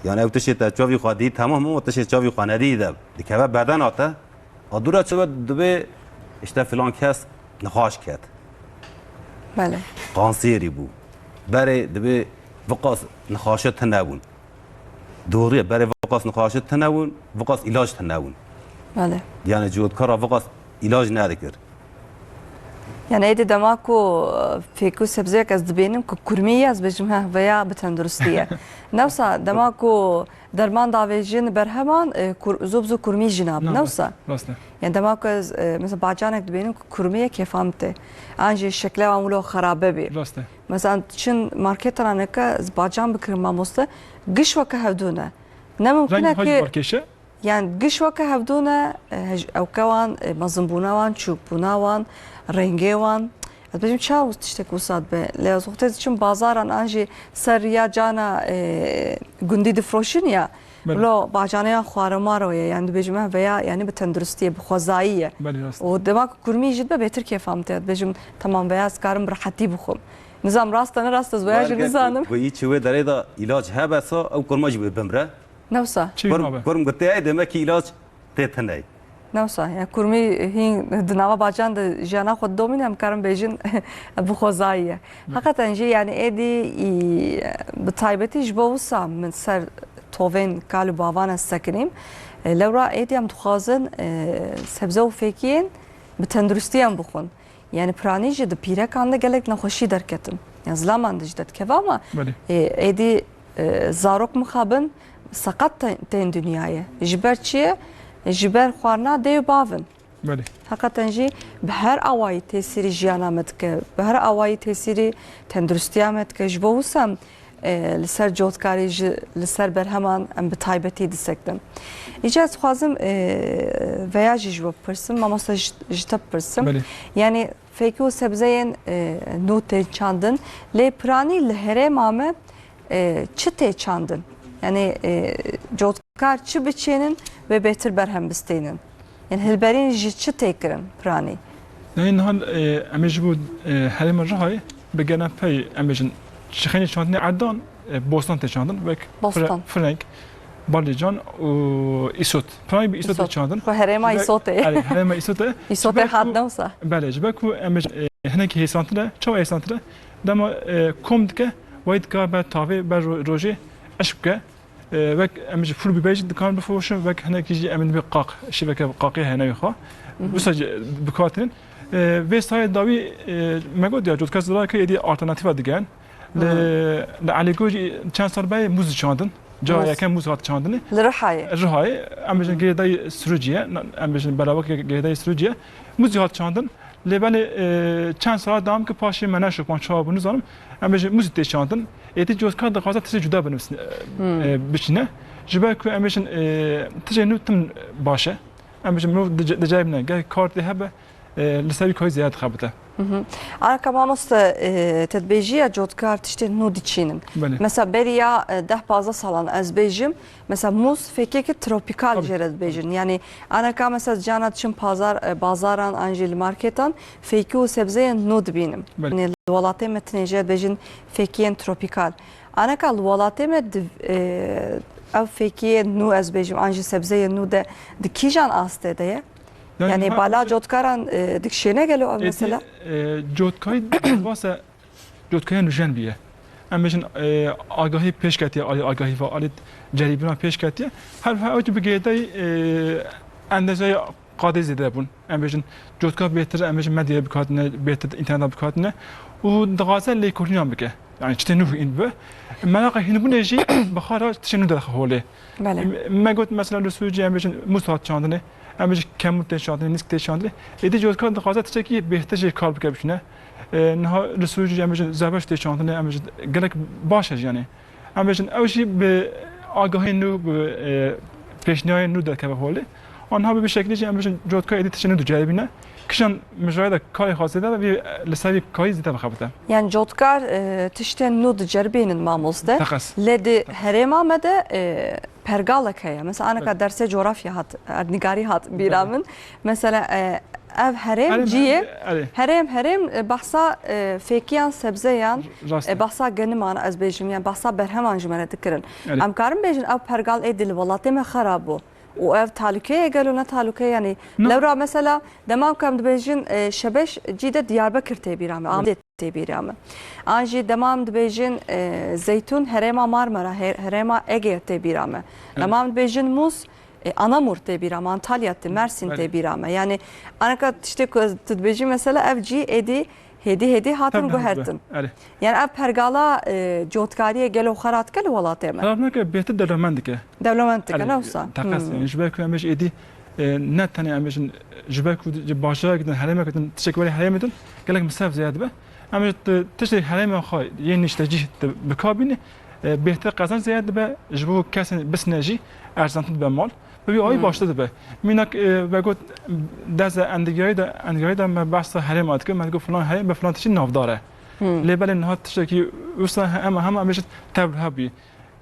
یعنی او تشی تا چاوی خواهدی تمام او تشی چاوی خواهدی ده دکه بدن آتا ادورا چوب دبه اشته فلان کس نخواش کرد بله قانسیری بو بره دبه وقاس نخاشت تناون دوریه برای وقاس نخاشت تناون وقاس علاج تناون بله یعنی جودکارا وقاس علاج نده کرد يعني ايدي دماكو فيكو سبزيك از دبينم كرمية از بجمها ويا بتندرستية نوسا دماكو درمان داويجين برهمان زوبزو كرمي جناب نوسا يعني دماكو مثلا باجانك دبينم كرمية كيف فهمته انجي شكله عملو خرابه بي مثلا چن ماركتنا نكا باجان بكرم ماموسته قش وكا هفدونه نممكن كي يعني قش وكا هفدونه او كوان مزنبوناوان چوبوناوان رنگوان از بچم چاوز تشتک وساد به لازم وقتی چون بازاران آنجی سریا جانا گندی دفروشین یا لو باجانه خوارمارویه يعني بجمع ويا يعني بتندرستيه بخوزائيه ودماغ كرمي جد بهتر كيف فهمت بجم تمام ويا سكارم براحتي بخم نظام راستنا راست زواج نظام ويجي هو دريدا علاج هبسا او كرماج بمره نوسا كرم قلت اي دمك علاج تتناي نوسا يعني كرمي هين دناوا باجان د جانا خود دومين هم كارم بيجن بخوزائيه حقيقه انجي يعني ايدي بطيبتي جبوسا من سر توفين قالوا بافانا السكنيم لو را ايدي هم تخازن سبزه و فيكين بتندرستيان بخون يعني براني جد بيرا كان ده قالك نخوشي دركتم يعني زلامان دجدت كفاما ايدي زاروك مخابن سقط تين دنيايه جبر چيه جبر خوارنا ديو بافن حقیقتا جی به هر آوایی تأثیری جیانامت که به هر آوایی تأثیری تندرستیامت که جبوسم لسر جوتکاری لسر برهمان ام بتایبتی دستکدم. ایجاز خوازم ویاجی جواب پرسم ماماستا جتاب پرسم. یعنی فکر سبزین نوت چاندن لی پرانی لهره مامه چه ته چاندن yani جوتکار چه بچینن و بهتر برهم بستینن. يعني هالبرين جيتش تيكرن براني. لأن هال أميج بود هل مرة هاي بجنا في أميجن شخيني شاندني عدان بوستان تشاندن وك فرانك بالجان وإيسوت براي بإيسوت تشاندن. وهرما إيسوته. هرما إيسوته. إيسوته حد نوسا. بله جبكو أميج هناك هي سانتلا شو هي سانتلا دما كومدك وايد كابا تافي بروجي أشبكه وك أمج فول بيجي دكان بفوشن وك هناك يجي أمن بقاق شبكة بقاقية هنا يخا بس بكاتن بس هاي داوي ما قد يا جود كاس دراك يدي alternative ديجان لعليكوجي كان صار باي موز شاندن جا كان موز هات شاندني الرحاي أمج جيداي سروجيا أمج بلاوك جيداي سروجيا موز هات شاندن لبني كان صار دام كباشي مناشك ما شاب ونزارم أمج موز تشاندن ایتی جوز کار دخواسته تسی جدا بنویسن بچینه جبر که امیشن تجی نو تم باشه امیشن منو دجای منه گه کارت هبه لسبی کاری زیاد خبته. أنا كمان مست تدبيجية جود كار تشتري نودي تشينن. مثلا بريا ده بازا صالان از بيجم مثلا موس فيكيك تروبيكال جرد بيجن يعني أنا كمان مثلا جانا تشم بازاران أنجيل ماركتان فيكيو سبزين نود بينم. يعني الولاتي متنجد بيجن فيكين تروبيكال. أنا كالولاتي مت أو فيكين نو از بيجم أنجيل سبزين نو ده كيجان آسته ده. يعني بالا جودكاران دكشينه قالوا مثلا جودكاي واسه جودكاي نوجن بيه امجن آگاهی پیش کردی آگاهی و آلت جریبنا پیش کردی هر وقت بگیدای اندازه قاعده زده بون امجن جودکا بهتر امجن مدیا بکاتنه بهتر اینترنت بکاتنه و دغازه لیکورینام بکه يعني تشتنوه إن به ملاقي هنا بنيجي بخارج تشنو ده خولي ما قلت مثلا السوجي امجن مستعد شاندنه امروز کم تشاندنی نیست تشاندنی ایدی جز کار دخواسته چه کی بهتر کار بکنه نه رسولی امروز زبش تشاندنی امروز گلک باشه یعنی امروز اوشی به آگاهی نو به پیشنهاد نو در که حاله آنها به شکلی امروز جز کار ایدی تشنو دو جایبینه کشان مجرد کاری خاصی داره و لسایی کاری زیاد بخوابته. يعني جودكار تشتن نود جربين الماموسده لدي هرما مده pergalek هي مثلا أنا كدرس جغرافيا هات نقاري هات بيرامن مثلا أب هرم جيه هرم بحثا فيكيان سبزيان بحثا جنمان از بيجم يعني بحثا برهمان جملة تكرن أم كارم بيجن أب pergal إيدي الولاتي ما خرابو و تعلقية قالوا نتعلقية يعني لو را مثلا دمام كم دبيجن شبش جيدة دياربكر تبيرامه عمدة تبيرامه آنجي دمام دبيجن زيتون هرما مارمرا هرما إيجي تبيرامه دمام دبيجن موس Anamur te birama, Antalya te, Mersin te birama. Yani anaka işte tedbeci mesela evci edi hedi hatın guhertim. Yani ev pergala cotkariye gelo xarat gelo walatê me. Xarab neke bêhtir dewlemend dike. Dewlemend dike ne wisa? Teqes yani ji ber ku em êdî ne tenê em bêjin ji ber ku başa gidin herêmek gidin tişekî werî herêmê din gelek misaf ziyade be. Em tişekî herêmê xwe yên niştecî bikabînî bêhtir qezan ziyade be ji bo kesên bisne jî erzantin be mal. Ve ay başladı be. Minak ve got deze endigayı da me bahsa herem atke me got falan herem be falan tişin navdare. Lebelin nahat tişeki usta hem ameşit tabl habi.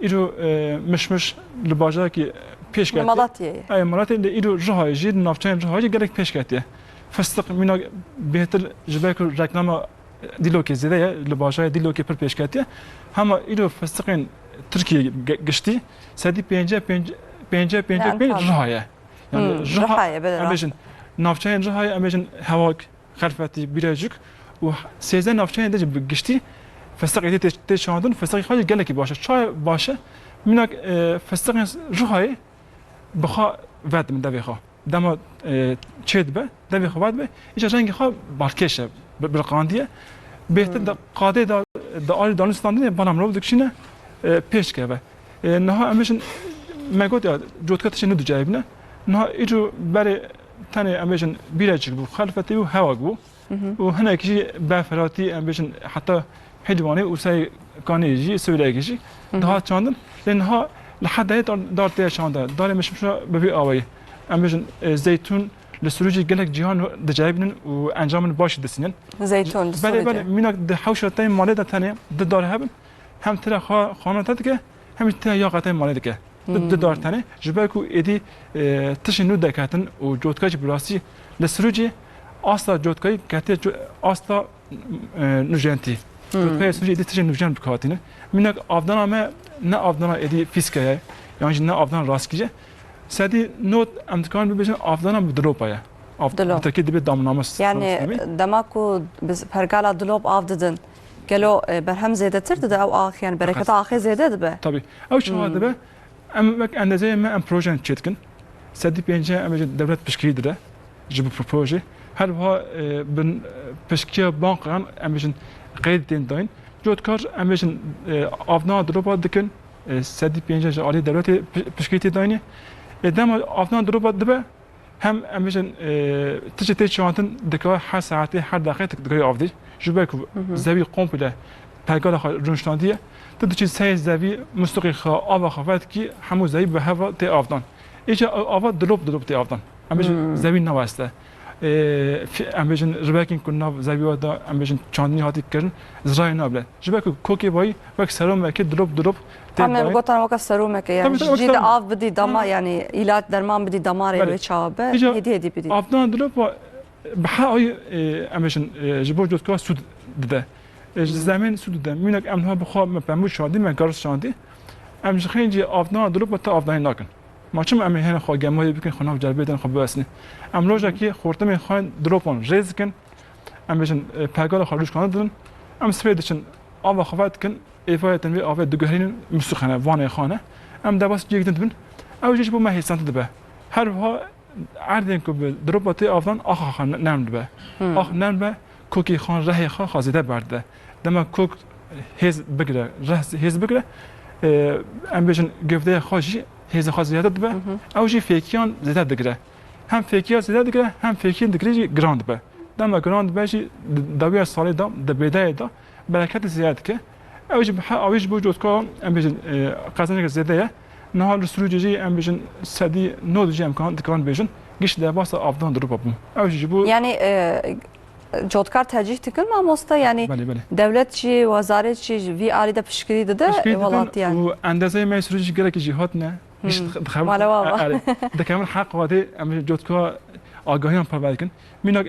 İro mişmiş libaja ki peş geldi. Malatya'ya. Ay Malatya'da İro jahayı jid navçan jahayı gerek peş geldi. Fıstık minak behter jibek reklama dilo ki zede ya libaja dilo ki per peş geldi. Ama İro fıstıkın Türkiye geçti. Sedi pence rihaya. Yani rihaya amejin navçayın rihaya amejin hava xerfeti birazcık و سیزن نافچین دیگه گشتی فستق ایده تشاندن فستقی خواهی گله کی باشه چای باشه منک فستق روحی بخوا ود من دوی خوا دما چید به دوی خوا ود به ایش رنگ خوا بارکشه بالقاندیه بهتر قاده دا آل دانستاندن بانم رو دکشینه پیش که به نه امیشن مگود یا جوتکتش ندو جایبنه نه ایجو برای تنه امیشن بیرچک بو خلفتی و هوا بو و هنا كشي بافراتي امبيشن حتى حلواني وساي كان يجي سوي كشي ده چاندن لانها لحد هي دارت شاندا دار مش ببي اوي امبيشن زيتون لسروجي قالك جيهان دجايبن وانجام باش دسنين زيتون بله منك ده حوشتين مالده ثانيه ده دار هبن هم ترى خاناتك هم ترى ياقتين مالدك ده دار ثانيه جبالكو ادي تشنو دكاتن وجوتكاج براسي لسروجي asla jotkayı katiye asla nujenti. Jotkayı suje edi tişen nujen bukatine. Minak avdana me ne avdana edi fiskaya. Yani ne avdana raskice. Sedi not amtikan bibejin avdana bidropaya. Avdana taki dibe damlamas. Yani demaku biz pergala drop avdedin. Gelo berhem zedetir de ev ah yani bereket ahı zede be. Tabii. Ev şu halde be. Em bak endezeye me em projen çetkin. Sedi pence em devlet pişkidir de. Jibu proje. هل ها بن پشکیا بانک هم امیشن قید دین داین جود کار امیشن آفنا دروبا دکن سدی پنجاه عالی دولتی پشکیتی داینی ادام آفنا دروبا دبه هم امیشن تجتی چانتن دکای هر ساعتی هر دقیقه دکای آفدی جوبه کو زوی قمپله پیگال خا رونشتاندیه تو چیز سه زوی مستقی خا آب خفت کی همو زوی به هوا تی آفدان ایچ آب دروب تی آفدان امیشن زوی نواسته امبیشن رباکین کننا زبیو دا امبیشن چاندنی هاتی کردن زرای نابله جبک کوکی بای وقت سرم وقت دروب همه بگوتن وقت سرم که یعنی جید آب بدی دما یعنی ایلات درمان بدی دمار روی چابه هدی بدی آبدان دروب بحای امبیشن جبور جوت که سود ده زمین سود ده مینک امنها بخواب مپموش شادی مگارس شادی امش خیلی آبدان دروب تا آبدان نکن ما چون امی هن خو گمایی بکن خناف جلبیدن خو بسنی ام لوجا کی خورتم خان دروپون ریزکن ام بجن پاگال خارج کنن دن ام سپیدشن آب خفات کن ایفایتن وی آب دگهرین مسخنه وانه خانه ام دباس جیگدن بن او جيش بو ما هي سنت دبه هر ها عردن کو دروپاتی آفدان آخ خان نام دبه آخ نام به کوکی خان رهی خا خازیده برده دما کوک هز بگره ره هز بگره ام بجن گفته خاجی هز خازیده دبه او جی فیکیان زیاد دگره هم فیکیان زیاد دگره هم فیکیان دگره گراند به دما گراند به جی دویا سالی دام دبیده دا برکت زیاد که اوج اوج بوجود که ام بجن قزنج زیاده نه حال سروجی ام بجن سدی نودجی امکان دکان بجن گیش دباس آفدان دروپ بوم اوج بو yani جودکار tercih تکن ما مستا yani devlet çi vazaret çi vi alide pişkiri de valat yani و اندازه ما سروجی گره که جهات نه گیش دخمه دکمن حق واده ام جودکار آگاهیان پرورد کن مینا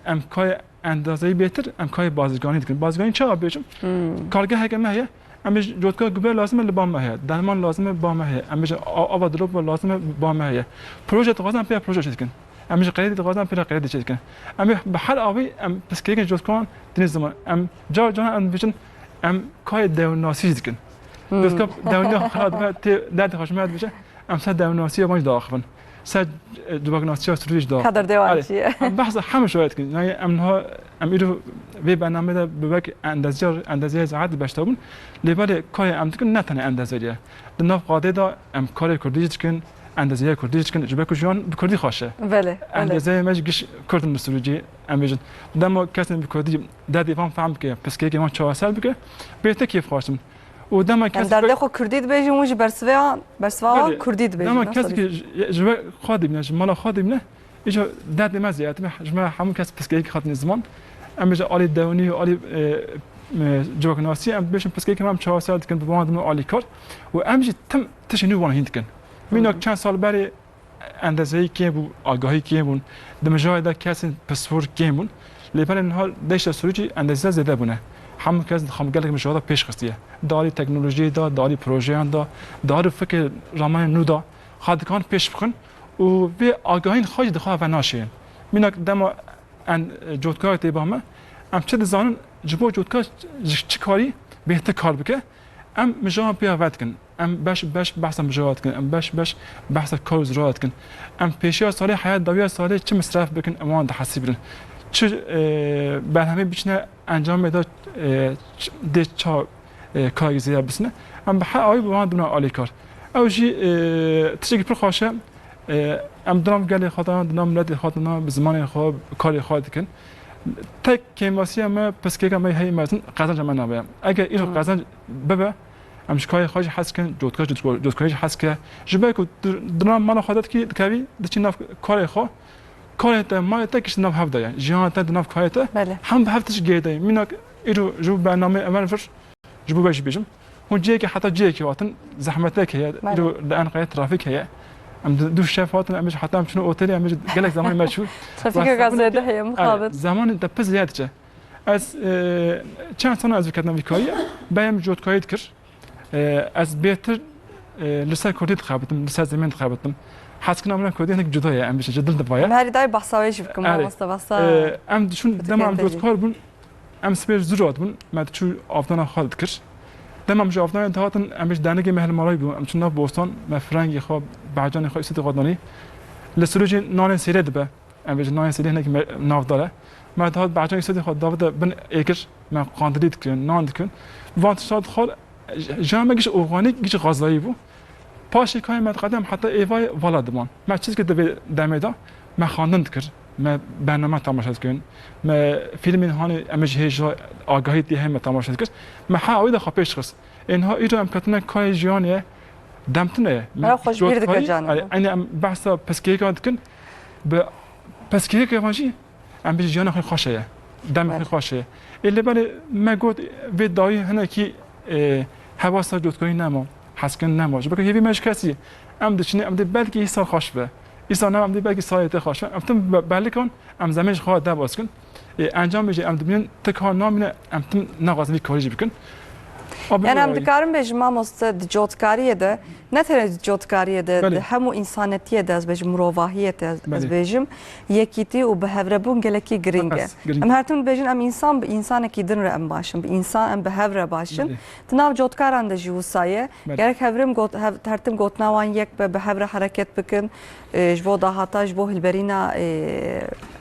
ام کای اندازه بهتر ام کای بازرگانی دکن بازرگانی چه آبیشم کارگاه هکم هیا ام جودکار گوبر لازمه لبام هیا درمان لازمه بام هیا ام آب دروب لازمه بام هیا پروژه تقاضا پی پروژه چیکن ام قريد تقاضا پی قريد چیکن ام بحال آبی ام بس کیکن جودکار دنیز زمان ام جا ام بیشن ام کای دوناسی دکن بس کب دونیا خراد ته درد خوشمد بشه ام صد دوناسی باش داخل سر دوباره سرویج دا قدر دیوان چیه بحث همه شاید کن یعنی امنها امیرو به برنامه دا ببک اندازه زیاد باشتابون لیبال کار ام کن نه تنها اندازه‌ایه دناف قاعده دا ام کار کردی کن اندازه کردی کن جبه کجان بکردی خاشه بله اندازه ماش کردن سرویجی امیجن دما کسی بکردی دادی فهم که پس که ما 4 سال بگه بهتر کیف خواستم و دما کسی در دخو کردید بیجیم وجه برسوان کردید بیجیم دما کسی که جبه خادم نه مالا خادم نه ایجا داد ما زیاد ما همون کس پس که خاطر زمان امیجا عالی دونی و عالی جوک ناسی ام بشم پس که هم 4 سال کن بوام عالی کار و امیجا تم تشنو وان هند کن مینا چند سال برای اندازه‌ای که بود آگاهی که بود دمجای کسی پسور که بود لیبر اینها دیش سروجی اندازه زده بونه هم کس خامگل که مشاهده پیش خستیه داری تکنولوژی داری پروژه داری فکر رامان نو دا خادکان پیش بکن و به آگاهی خواهی دخواه و ناشین مینا دم ان جودکار تیبامه ام چه دزانن جبو جودکار چه کاری بهتر کار بکه ام مجان پیاوت کن ام باش بحث مجاهد کن ام باش بحث کار زراعت کن ام پیشیا سالی حیات داویا سالی چه مصرف بکن امان ده حسیبن چه برنامه بچنه انجام میداد ده چا کاری زیاد بسنه ام به حق آی بوان دونه عالی کار اوجی تشکی پر خواشه ام درام گلی خاطران دنام ملت خاطران به زمان خواب کاری خواهد کن تک کیماسی ما پس که ما هی مازن قزل جمع نبایم اگر این قزل ببه امشکای خواهش حس کن جودکارش حس که جبه که درام مال خودت کی دکوی دچی نف کاری خو کاری تا مال تا کش نف هفته یا جهان تا نف کاری تا هم به هفتش گیده مینا ایرو جو برنامه اول فرش جبو باش بیشم هون جایی که حتی جایی که واتن زحمته که ایرو لان قای ترافیک هیا ام دو شفات امش حتی ام شنو اوتلی امش گلک زمان مشهور ترافیک غزاده هي مخابط زمان ده پس زیاده از چند سنه از کردن ویکایی بایم جودکاری کر از بهتر لسه کردی خابتم لسه زمین خابتم حس کنم من کردی هنگ جدایه ام بشه جدل دبایا هری دای بحثایش بکم مستواسا ام شون دم ام جودکار بون ام سپر زورات بون ما چو آفتان خالد کر دم ام جو آفتان انتهاتن امش دانگی محل مالای بون ام چون بوستان ما فرنگی خواب بعجان خواه استد قدانی لسروج نان سیره دبه ام بشه نان سیره هنگ ناف داره ما انتهات بعجان استد خود داود بن ایکر ما قاندرید کن نان کن وانت شاد خال جامعه گیش ارگانیک گیش غذایی بود پاشی کاری من قدم حتی ایوای ولادمان من چیزی که دمیدا من خواندن کرد من برنامه تماشا کردم من فیلم هانی امجهش آگاهی دیه هم تماشا کرد من حاوی ده خپش خست اینها ایرو ام کتن کای جیانه دمتنه من خوش بیرد کجانه این بحث پسکیه کند کن به پسکیه که وانجی ام بیش جیانه خیلی خوشه دم خیلی خوشه ایلی بله من گفت وی دایی هنه کی حواسا جودکاری نما حسکن نما چون که هیچ مش کسی ام دشنه ام بلکه ایسا خوش به ایسا نم ام بلکه سایت خوش ام تم بله کن ام زمینش خواهد دباز کن انجام میشه ام دبیان تکان نامینه ام تم نقاضی کاری بکن یعنی ام دکارم بیش ما مست جودکاریه ده نه تنها جودکاریه ده همو انسانیتیه ده از بیش مروواهیت از بیشم یکیتی و به هفربون گلکی گرینگه ام هرتون بیشن ام انسان به انسان کی دن رو ام باشم به انسان ام به هفر باشن تناو جودکاران ده جوسایه گرک هفرم گوت هرتم گوت نوان یک به هفر حرکت بکن جبو دهاتا جبو هلبرینا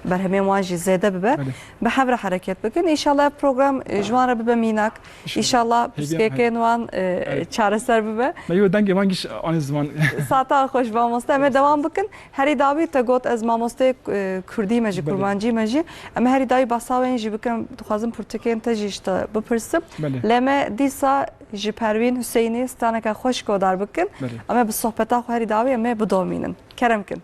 برهمه واجی زیاده ببه به هفر حرکت بکن انشالله پروگرام جوان رو ببه مینک انشالله که نوان چاره سر ببه میو دنگ مانگیش آن زمان ساعتا خوش با ماسته ام دوام بکن هری داوی تا گوت از ماماسته کردی مجی کرمانجی مجی ام هری داوی باساوین جی بکن خوازم پرتکین تجیش تا بپرسم لما دیسا جی پروین حسینی استانک خوش کو دار بکن اما به صحبتا خو هری داوی ام بدومینن کرم کن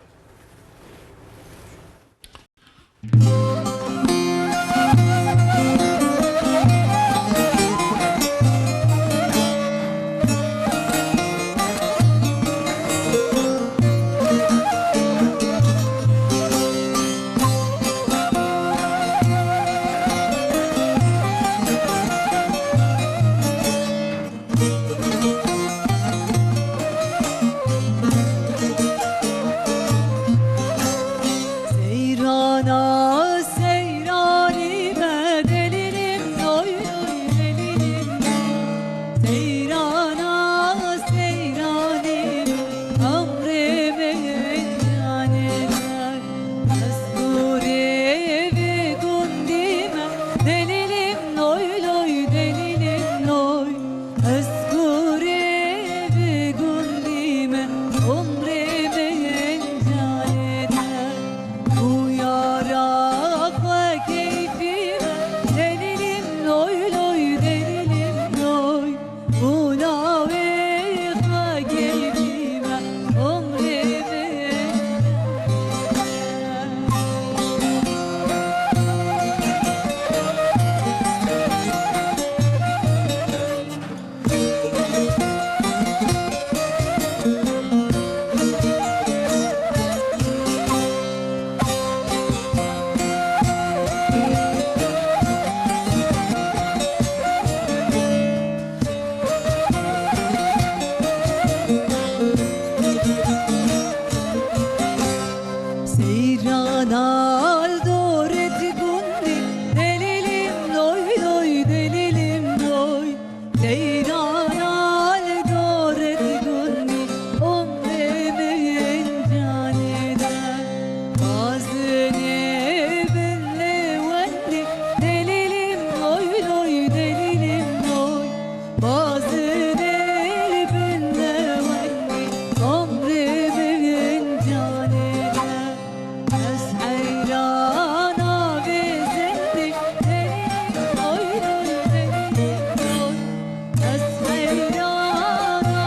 Meyranal doreti gundi delilim doy doy delilim doy Meyranal doreti gundi omremeyen caneda Bazine benle vendi delilim doy doy delilim doy Bazine benle vendi omremeyen caneda Ez hayrana bezendi delilim doy doy delilim doy Ez hayrana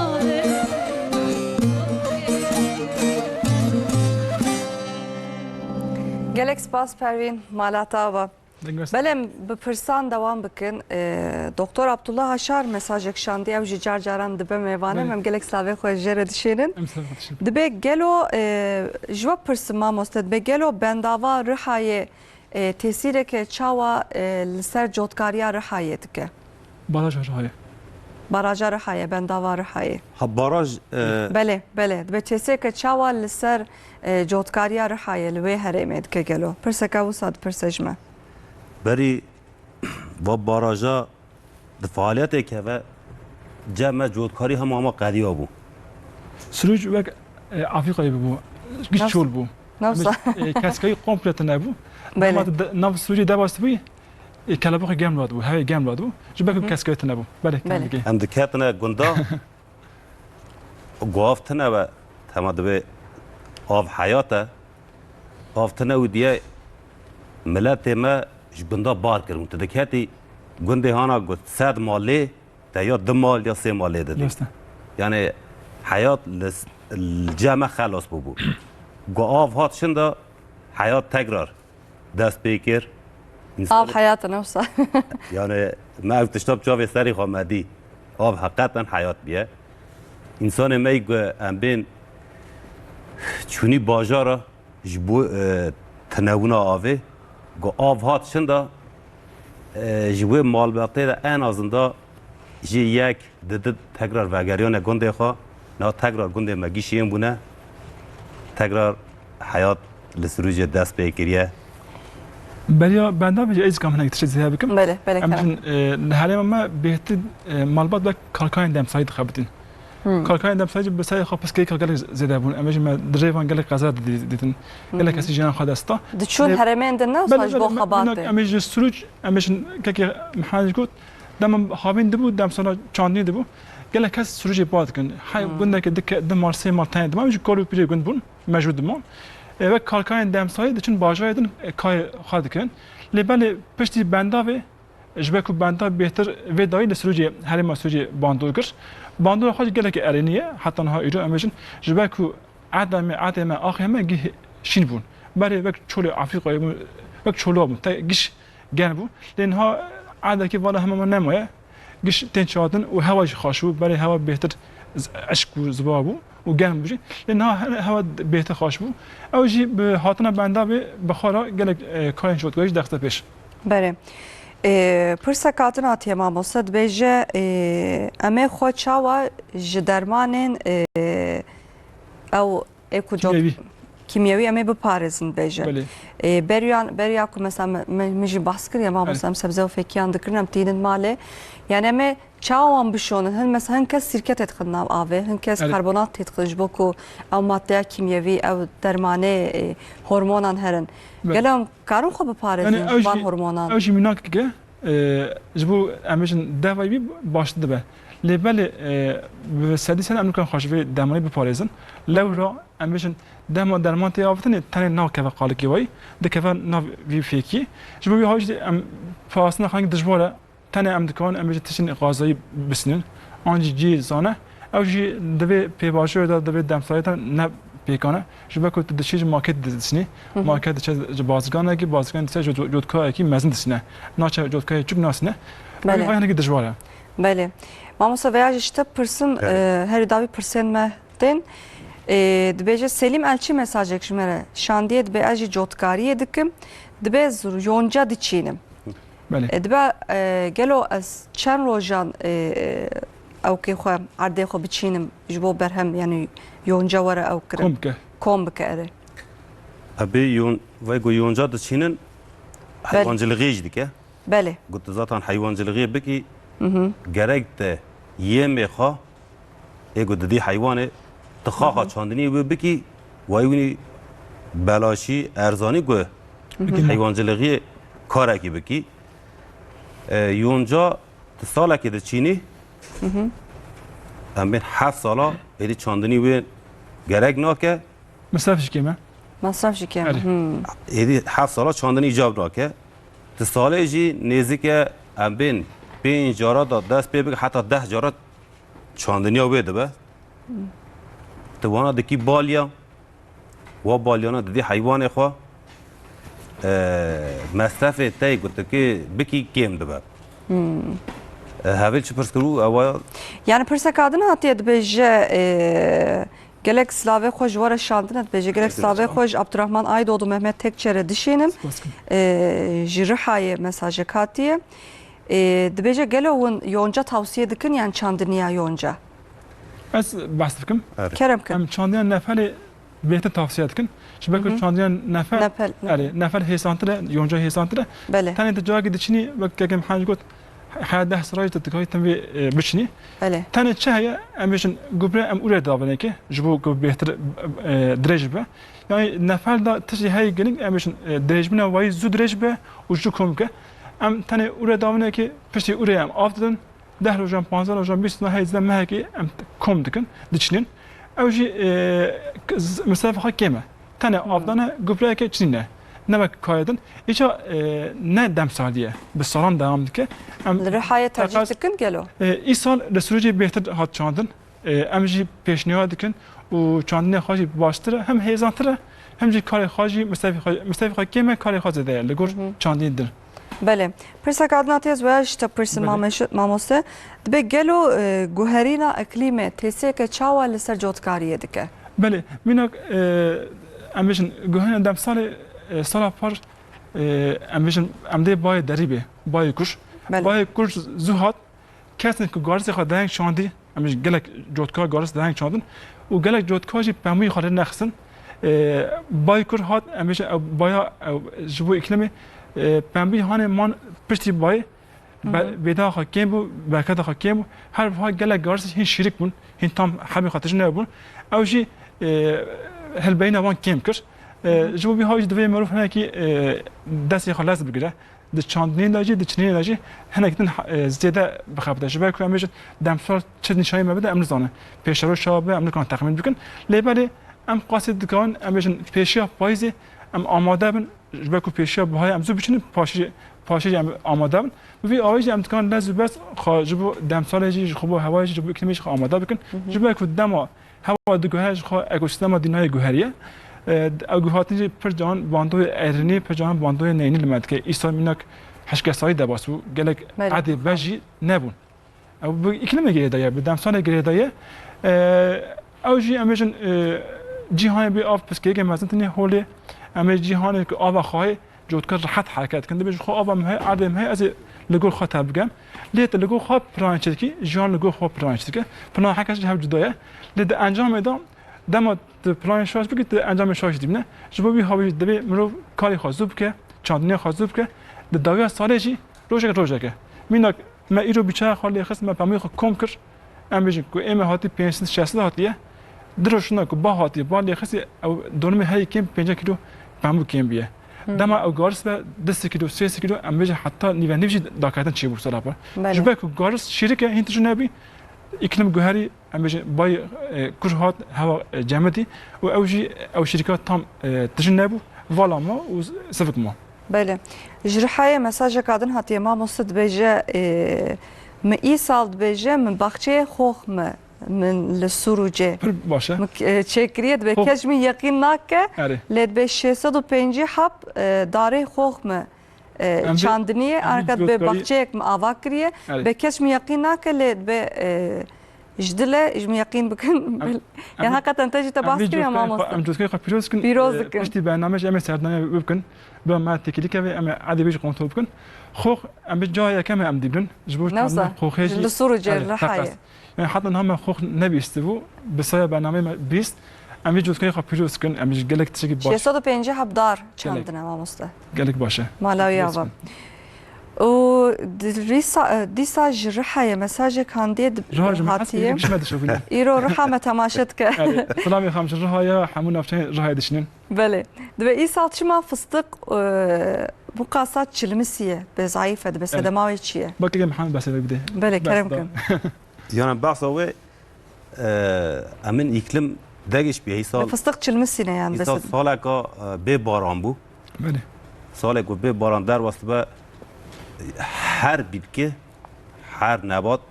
Gelek spas Pervin Malatava. Belem bipirsan devam bikin. Doktor Abdullah Haşar mesajek şandi ev ji car caran dibe mevane mem gelek slavê xwe jê dişêrin. Dibe gelo ji we pirsim mamoste dibe gelo bendava Rihayê tesîreke çawa li ser cotkariya Rihayê dike. Baraja Rihayê. Baraja Rihayê, bendava Rihayê. Ha baraj Bele, bele. Dibe tesîreke çawa li ser cotkariya Rihayê li wê herêmê dike gelo. Pirseka wisa dipirsejme. بری و باراجا فعالیت که و جمع جودکاری هم قدیا بود. سروج وک افریقایی بو. گیش چول بو. Nasıl? Kaskayı komplet ne bu? Bele. Ama nav Suriye devast bu. Kalabı gemlad bu. Hay gemlad bu. Jibek kaskayı ne bu? Bele. هم دکتنا گندا گافتنا و تماد به آب حیاته آفتنا و دیه ملت ما گندا بار کردم تدکتی گنده هانا گفت 100 ماله تا یا 2 مال یا 3 ماله دادیم یعنی حیات الجامع خلاص بو گاف هات شنده حیات تکرار دست بیکر Av hayatı nasıl? yani ما افتشتاب جاوی سری خامدی آب حقیقتا حیات بیه انسان میگه ام بین چونی باجارا جبو تنونا آوه گو آب هات شنده جبو مال باقی ده این ازنده جی یک دد تکرار وگریان گنده خواه نه تکرار گنده مگیشیم بونه تکرار حیات لسروج دست بیکریه بریا بنده به از کاملا اکتشاف زیاد بکم. بله بله کنم. حالا ما بهت مالبات و کارکاین دم ساید خبرتین. کارکاین دم ساید بسیار خوب پس که کارکار زیاده بون. اما ما دریوان گله قزاد دیدن. گله کسی جان خود استا. دچون هرمند نه ساج با خباته. اما جو سروج اما که محل گفت دم هاوین دبود دم سنا چاندنی دبود. گله کس سروج باد کن. های گنده که دک دم مارسی مارتین دم جو کارو پیری گند بون موجود دم. و کارکاین دم ساید چون باجای دن کای خود کن. لیبل پشتی بنده و جبکو بنده بهتر و دایی لسروجی هر ما سروجی باندول کرد. باندول خواهد گله که ارینیه حتی نه ایران امیشن جبکو عدم آخر ما گه شین بون. برای وقت چول آفریقایی بون وقت چولا بون تا گیش گن بون. لینها عده که والا همه من نمایه گیش تنشادن و هواش خاشو برای هوا بهتر عشق و زبابو و گرم بشه لأنها هوا بهتر خاش بود اوجی به هاتنا بنده به بخارا گله کارین شد گویش دخته پیش بله پرسه کاتن آتیه ما مصد بیجه امه خود چاوا جدرمانین او اکو جد کیمیایی امه بپارزن بیجه بریا که مثلا میجی بحث کردیم ما مثلا سبزه و فکیان دکرنم تینن ماله یعنی امه چاوان بشونن هن مثلا هن کس سیرکت اتخذنا آوه هن کس کربونات تتخذ بکو او ماده کیمیایی او درمانه هورمونان هرن گلهم کارون خوب بپارزن جوان هورمونان اوجی مناک که جبو امیشن دوایی بی باشد به لیبل سدی سن امریکا خوشوی درمانی بپارزن لورا امیشن درمان تیافتن تنه ناو که قالکی وای دکه ناو وی فیکی جبو بی هاش فاصله خانگ دجواره تنه امدکان امیش تشین غذایی بسنن آنجی جی زانه اوجی دوی پیباشو دوی دمسایت نه پیکانه جبه که دشیج مارکت دسنی مارکت چه بازرگانه کی بازرگان چه جودکای کی مزن دسنه ناچه جودکای چوب ناسنه بله هنگی دجواره بله ما مسافه işte pırsın her davi pırsen mehden dibece Selim elçi mesaj ekşmere şandiye dibe aji jotkariye dikim dibe zur yonca diçinim dibe gelo az çan rojan او که خو عرضه خو بچینم جبو برهم یعنی یونجا وره او کرم کوم بکره ابي يون ويجو يونجا دشينن حيوانجلغي ديكه بله قلت زاتان حيوانجلغي بكي جرجت يمي خا ايجو ددي حيوانه تخاخا چاندني بكي وایونی بلاشی ارزانی گوه حیوانجلغی کاره کی بکی یونجا ساله که ده چینی هم بین 7 ساله ایدی چاندنی وی گرگ ناکه مصرفش کمه مصرفش کمه ایدی 7 ساله چاندنی ایجاب ناکه ساله جی نیزی که هم بین 5 جارا دا دست پی بگه حتی 10 جارا چاندنی ها بیده به توانا دکی بالیا و بالیانا ددی حیوان خوا مصرف تای گفته که بکی کم دبه هاویل چه پرسکرو اول yani pırsa kadın hatiye dibêje gelek Slavê xwe ji were şandine dibêje gelek Slavê xwe ji Abdurrahman Aydoğdu Mehmet Tekçer'e dişînim ji Rihayê mesajek hatiye dibêje gelo hûn yonca tavsiye dikin yani çandiniya yonca Ez bahs dikim kerem kin em çandiyan nefeli bêhtir tavsiye dikin ji ber ku çandiyan nefel nefel hêsantire yonca hêsantire bele tenê tu cagê diçînî wek kekim hej got حياة ده سراج تتكوي تنبي بشني بله تاني تشهية أمشن قبل أم أولى دابنه كي جبو قبل بيهتر درج به يعني نفعل ده تشي هاي جنين أمشن درج بنا واي زود درج به وجو كم كه أم تاني أولى دابنه كي بشتي أولى أم أفضل ده رجال 15 رجال 20 هاي زمان ما هيك أم كم دكن دشنين أو شيء مسافة خا كيمة تاني أفضل قبل كي تشينه نمك كايدن إيشا نه دم سالية بالصالون دام دكه Rihayê tercih dikin gelo İsal Resulüce behter hat çandın emji peşniyat dikin u çandine xaji baştıra hem heyecantıra hem ji kare xaji mesafe keme kare xazi değerli gor çandindir. بله پرسا کادنا تیز ویش تا پرس ماموسه دبی گلو گوهرینا اقلیمه تیسه که چاوا لسر جوتکاریه دکه بله میnak امشن گوهرین دم سال پر امشن امده بای دریبه بای کش بای کش زهات کسی که گارسی خود دهنگ شاندی امش گلک جوتکار گارس دهنگ شاندن و گلک جوتکارجی پامی خاطر نخسن بای کر هات امش بایا جبو اقلیمه پنبی هان مان پشتی بای بیدا خاکیم بو برکت خاکیم بو هر وها گله گارس هین شریک بون هین تام حمی خاطرش نبون او جی هل بین وان کیم کر جو بی هاج دوی معروف هنه کی دستی خلاص بگیره د چاندنی لاجی د چنی لاجی هنه کتن زیاده بخابده شبه که همیشه دمسال چه نشایی مبده امروز دانه پیشرو شابه امروز کان تخمین بکن لیبالی ام قاصد دکان همیشه پیشیا پایزی ام آماده بن جبه که پیشیا بهای امزو بچنیم پاشی آماده بن وی آویج ام دکان لازم بس خاجبو دمسالجی خوب هوایج جبو اکلیمیش آماده بکن جبه که دما هوا دگوهش خا اکوسیستم دینای گوهریه اگوهاتنی پر جان باندوی ایرانی پر جان باندوی نینی لمد که ایسا مینک هشگسایی دباسو گلک عادی بجی نبون او اکلیم گریدایه به دمسال گریدایه او جی امیشن جهان بی آف پس که مثلا تنی هولی امی جهانی که آب خواهی جودکار راحت حرکت کنده بیش خو آب مه عادی مه از لگور خاطر بگم لیت لگور خواب پرانچه کی جان لگور خواب پرانچه که پنا حکش هم جدایه لید انجام میدم دما پلان شاش بگید انجام شاش دیمه جبو بی هاوی دبی مرو کاری خازوب که چاندنی خازوب که د داویا سالجی روزه که مینا ما ایرو بیچاره خالی خص ما پامی خو کم کر ام بیج کو ام هاتی 5 60 هاتیه دروشنا کو با هاتی بالی خص او دونم هی کم 5 کیلو پامو کم بیه دما او گارس به 10 کیلو 3 کیلو ام بیج حتی نیونیج داکاتن چی بو سرا جبه کو گارس شرکه هینتش نبی iklim güheri امروز بای کجهات هوا جمعی و او شرکات تام تجنبو والا ما و سفک ما. بله. جرحای مساج کادن هاتی ما مصد بجه می سال بجه من باخچه خوخ من لسروجه. باشه. چکریت به کجمی یقین نکه. لید به 650 حب داره خوخ چاندنیه آنکه به باخچه یک آواکریه به کجمی یقین نکه لید به جدله اجمع یقین بکن یعنی حقیقتا تجی تباس کردی ما ماست. ام دوستی خب پیروز کن. اشتی برنامه جمع سردانه بکن با ما تکلیک و ام عادی بیش کنترل بکن. خوخ ام جای کم ام دیبن جبوت خوخیش. لسور جر رحایه. یعنی حتی هم خوخ نبیسته بو بسیار برنامه بیست امی جودکای خو پیروز کن امی گلک تشکی باش 650 هبدار چندنه ماموستا گلک باشه مالاوی آوا و دیسا جرحه مساج کاندید جهاز هاتیه ما تشوفين ایرو رحمه تماشت که سلام خمس رهايا حمون نفتين رهايا دشنن بله دبا ای سال چما فستق bu kasat çilmisiye be zayıf ed be sedemavi çiye باقي محمد بس بده bele kerem kan Yani bahsa ve emin iklim degiş bir hesal fıstık çilmisine yani hesal salaka be baran bu بله salak be baran der vasıta her bitki her nebat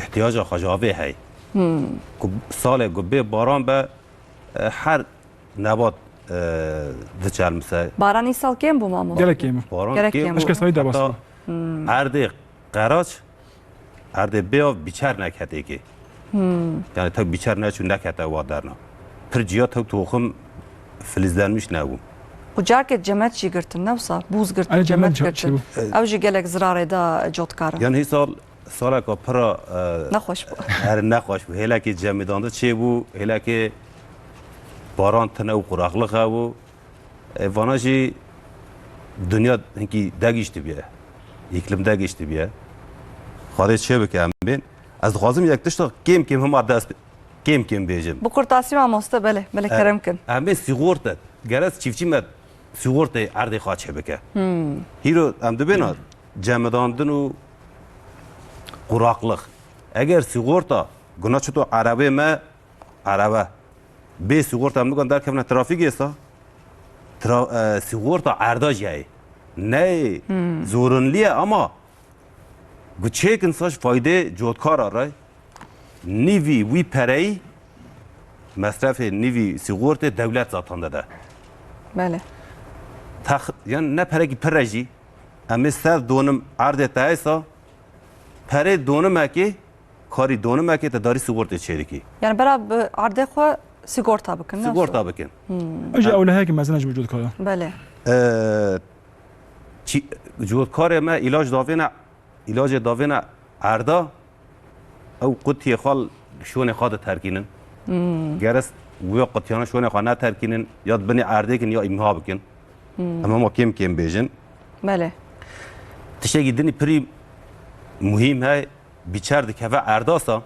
ihtiyaca hacave hay salak be baran be her nebat دچار مثلا baran ای سال کم bu mamu گلک يم باران Gerek که yok. مش كسوي ده بس ارده قراچ ارده بیا بیچار نکته که یعنی تا بیچار نچون نکته وادرنا پر جیا تا توخم فلزlenmiş ne bu bu jarket cemet çi girtin nevsa buz girtin أنا cemet جمال girtin شو ev ji gelek zirare da jotkara yani hisal sala ka para naxoş bu her ne hoş bu hele ki cemidanda çe bu hele ki baran tane u kuraklık ha bu vanajı dünya ki degişti bir iklim degişti bir خواهد چه بکنم بین از خوازم یک تشتا کم هم دست کم بیجم bu kurtasi mamosta bele kerem kan همه سیغورت گرس چیفچی مد سیغورت عرض خواه چه بکه هیرو هم دو بینا جمداندن و قراقلق اگر سیغورتا گناه چطور عربه ما عربه به سیغورت هم نگن در کمونه ترافیک ایسا سیغورتا عرضا جایی نه زورنلیه اما گوچه ساش فایده جودکار آرای نیوی وی پرهی مصرف نیوی سیغورت دولت زاتان داده bele یعنی نه پره کی پرهجی اما سر دونم عرض تایسا پره دونم اکی کاری دونم اکی تداری سیغورت چیری کی yani bera arde xo sigorta bakın سیغورتا بکن اجي اول هيك مثلا وجود كذا bele جودکار ما علاج داوین عردا او قطعی خال شون خاد ترکینن گرس ویا قطعیان شون خال نه ترکینن یاد بنی عرده کن یا امها بکن اما ما کم بیجن bele تشتگی دنی پری مهم های بیچار دکه و عرداسا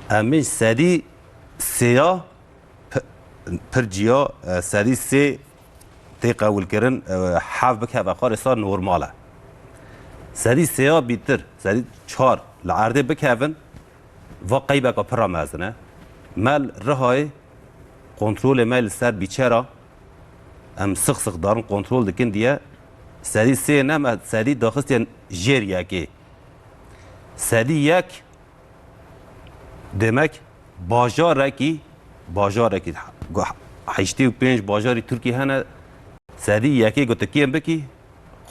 امین سدی سیا پر جیا سدی سی تی قول کرن حاف بکه و خارسا نورماله سری سیا بیتر سری چهار لعرده بکهون و قیبه که پرا مزنه مال رهای کنترل مال سر بیچرا ام سخ دارن کنترل دکن دیه سری سی نه سری داخستین جیر یکی سری یک demek bajareki 85 bajari Türkiye hene sedi yeki gotekiyem beki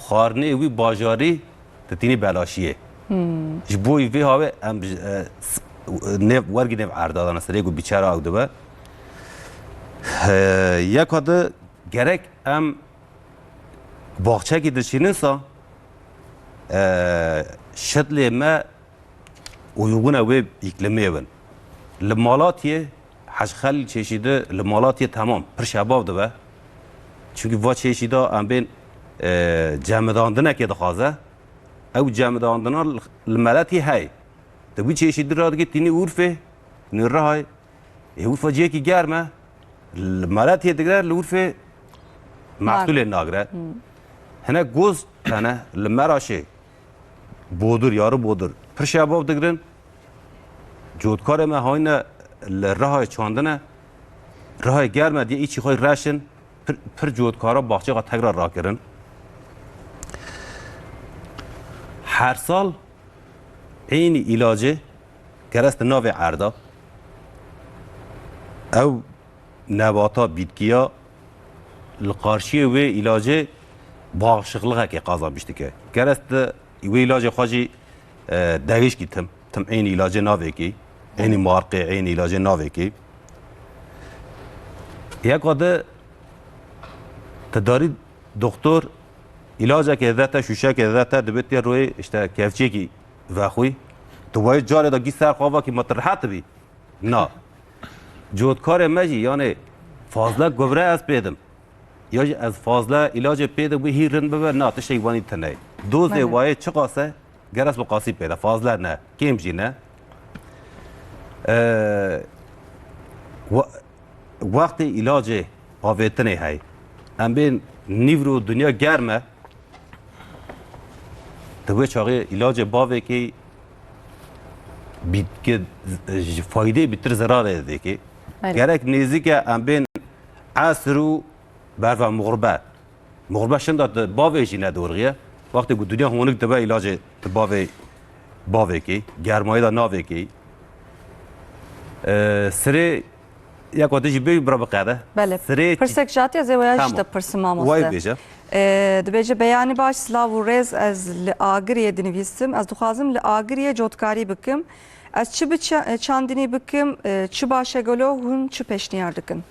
خارنه وی بازاری تتینی بلاشیه. جبوی وی هاوی ام نف ورگی نف عردادان است ریگو بیچاره آوده با. یک هده گرک ام باغچه کی دشینه سا شدل ما uygun ve iklimi evin. Malatya haşkhal çeşidi Malatya tamam. Per şabavdı be. Çünkü va çeşidi am ben cemedandına ki dixaze. Ev cemedandına Malatya hay. De bu çeşidi rahat gittiğini Urfe, Nirrahay. Urfa ki germe. Malatya digler Urfe mahsul nagre. Hene goz tane Maraşe. Bodur yarı bodur. پر شباب دگرن جودکار ما هاینا راه چاندنه راه گرمه دیگه ایچی خواهی رشن پر جودکارا باخچه ها تکرار راه کرن هر سال این علاجه گرست ناو عردا او نباتا بیدکیا القارشی و علاجه باغشقلقه که قضا بیشتی که گرست و علاج خواهی داغش کی تم این علاج ناوی کی این مارقه این علاج ناوی کی یک قاده تداری دکتر علاج که ذات شوشه که ذات دبیتی روی اشته کفچی کی و خوی تو باید جاره دا گی سر خوابا کی مطرحات بی نه جودکار مجی یعنی فاضله گبره از پیدم یا از فاضله علاج پیدم به هیرن ببر نه تشتی وانی تنه دوز وای چه قاسه گرس با قاسی پیدا فاضله نه کیم جی نه وقت علاج آویتنه های ام بین نیورو دنیا گرمه دوی چاقی علاج باوی که فایده بیتر ضراره ده که گرک نیزی که ام بین عصر و برف مغربه شند باوی جی ندورگیه وقتی که دنیا هونک دبه علاج باوی که گرمایی دا ناوی که سری یک وقتی بی برا بقیده بله پرسک جاتی از ویاش تا پرسمام است وای بیجه دبیجه بیانی باش سلاو و ریز از لآگریه دنویسم از دخوازم لآگریه جودکاری بکم از چی چاندنی بکم چی باشه گلو هون چی پیشنیار دکن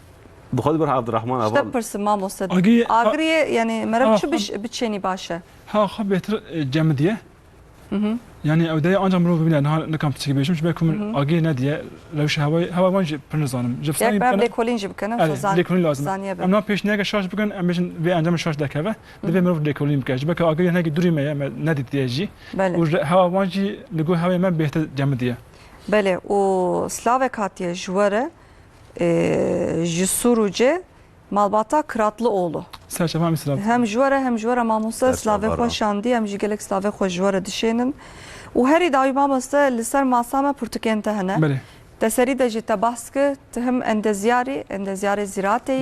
بخواد بر عبدالرحمن اول شتا پرسمام است آگریه یعنی مرب چی بچینی باشه ها خب بهتر جمدیه يعني او داي انجا مرو ببینن ها نکم تشکی بیشم شبه کم آگی ندیه لوش هوا وانج پرنزانم یک بار لیکولین جب کنم فزان لیکولین لازم ام پیش نیگه شاش بکن ام بیشن وی انجام شاش دکه دبی مرو لیکولین بکش شبه که آگی نگی دوری میه ندید دیجی و هوا وانجی لگو هوا من بهتر جمدیه بله و سلاو کاتیه جوره جسوروجه مالباتا کratlı oğlu. Serçe mesela. Hem jwara mamusa slave xoşandi hem jigelek slave xoş jwara dişenin. و هری داوی مامسته لسر ماسامه پرتکن تهنه. بله. تسری دجی تباسکه هم اندزیاری زراعتی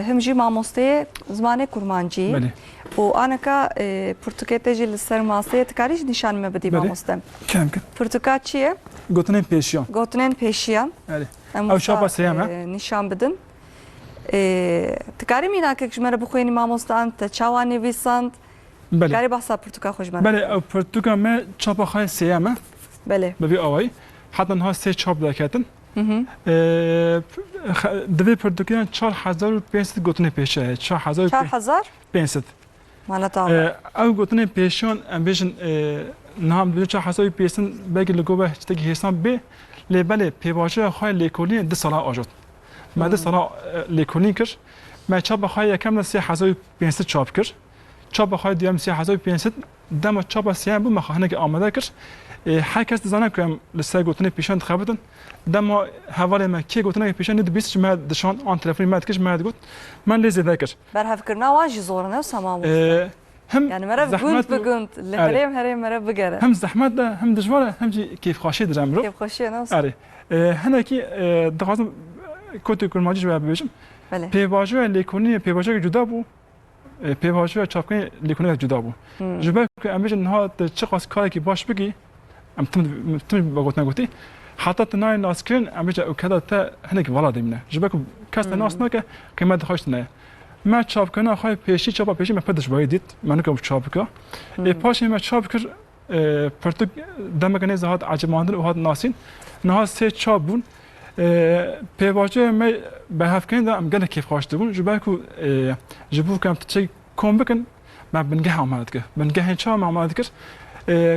هم جی مامسته زمان کرمانجی. بله. و آنها که پرتکت دجی لسر ماسته تکاریش نشان مبدی مامسته. کم کن. پرتکات چیه؟ گوتنن پیشیان. بله. او شابه سیامه. نشان بدن. تکاری مینا که جمره بخوینی مامستان تچوانی ویساند. بله. کاری بحثا پرتوکا خوش من. بله او پرتوکا ما چاپ خواهی سیامه. بله. ببی آوای. حتی نها سه چاپ دکتن. دوی پرتوکیان 4500 گوتنه پیشه. 4500. مالتا. او گوتنه پیشان امبیشن نام دو 4500 بگی لگوبه چتگی حساب به لبله پیواشه خواهی لیکولی 2 سال آجود. ما 2 سال لیکولی کرد. ما چاپ خواهی یکم 3500 چاپ کرد. چاپ خواهی دیم 3500 دم چاپ سیام بود مخانه که آماده کرد. هر کس دزانه که لسه گوتنه پیشان خبرتن دم حواله ما کی گوتنه پیشان دو 20 ما دشان آن تلفنی ما دکش ما دگوت من لیزه دکش. بر هفکرنا واجی زورنه و سمام. هم يعني مرة بقول لهريم مرة بقرة هم زحمت ده هم دجواره هم جي كيف خاشي درام رو كيف خاشي ناس أري هنا كي دخلت كنت كل ما جيش بيجم بيواجه ليكوني بيواجه جدا بو بيواجه چاپکنی لیکونی جدا بو جبه که امیش نه چه خاص کاری که باش بگی ام تم بگوت نگوتی حتی تنای ناس کن امیش او کدا تا هنگ والا دیمنه جبه که کس ناس نه که ما دخوشت نه ما چاپ کنه خواهی پیشی ما پدش باید دید من که چاپ که پاشی ما چاپ کرد پرتو دمکنه زهاد عجماندن و هاد ناسین نه سه چاپ بون پیواجه ما به هفکن دارم گله کیف خواسته بون جبه که جبو کم چه کم بکن ما بنگه آمد که بنگه چه آمد که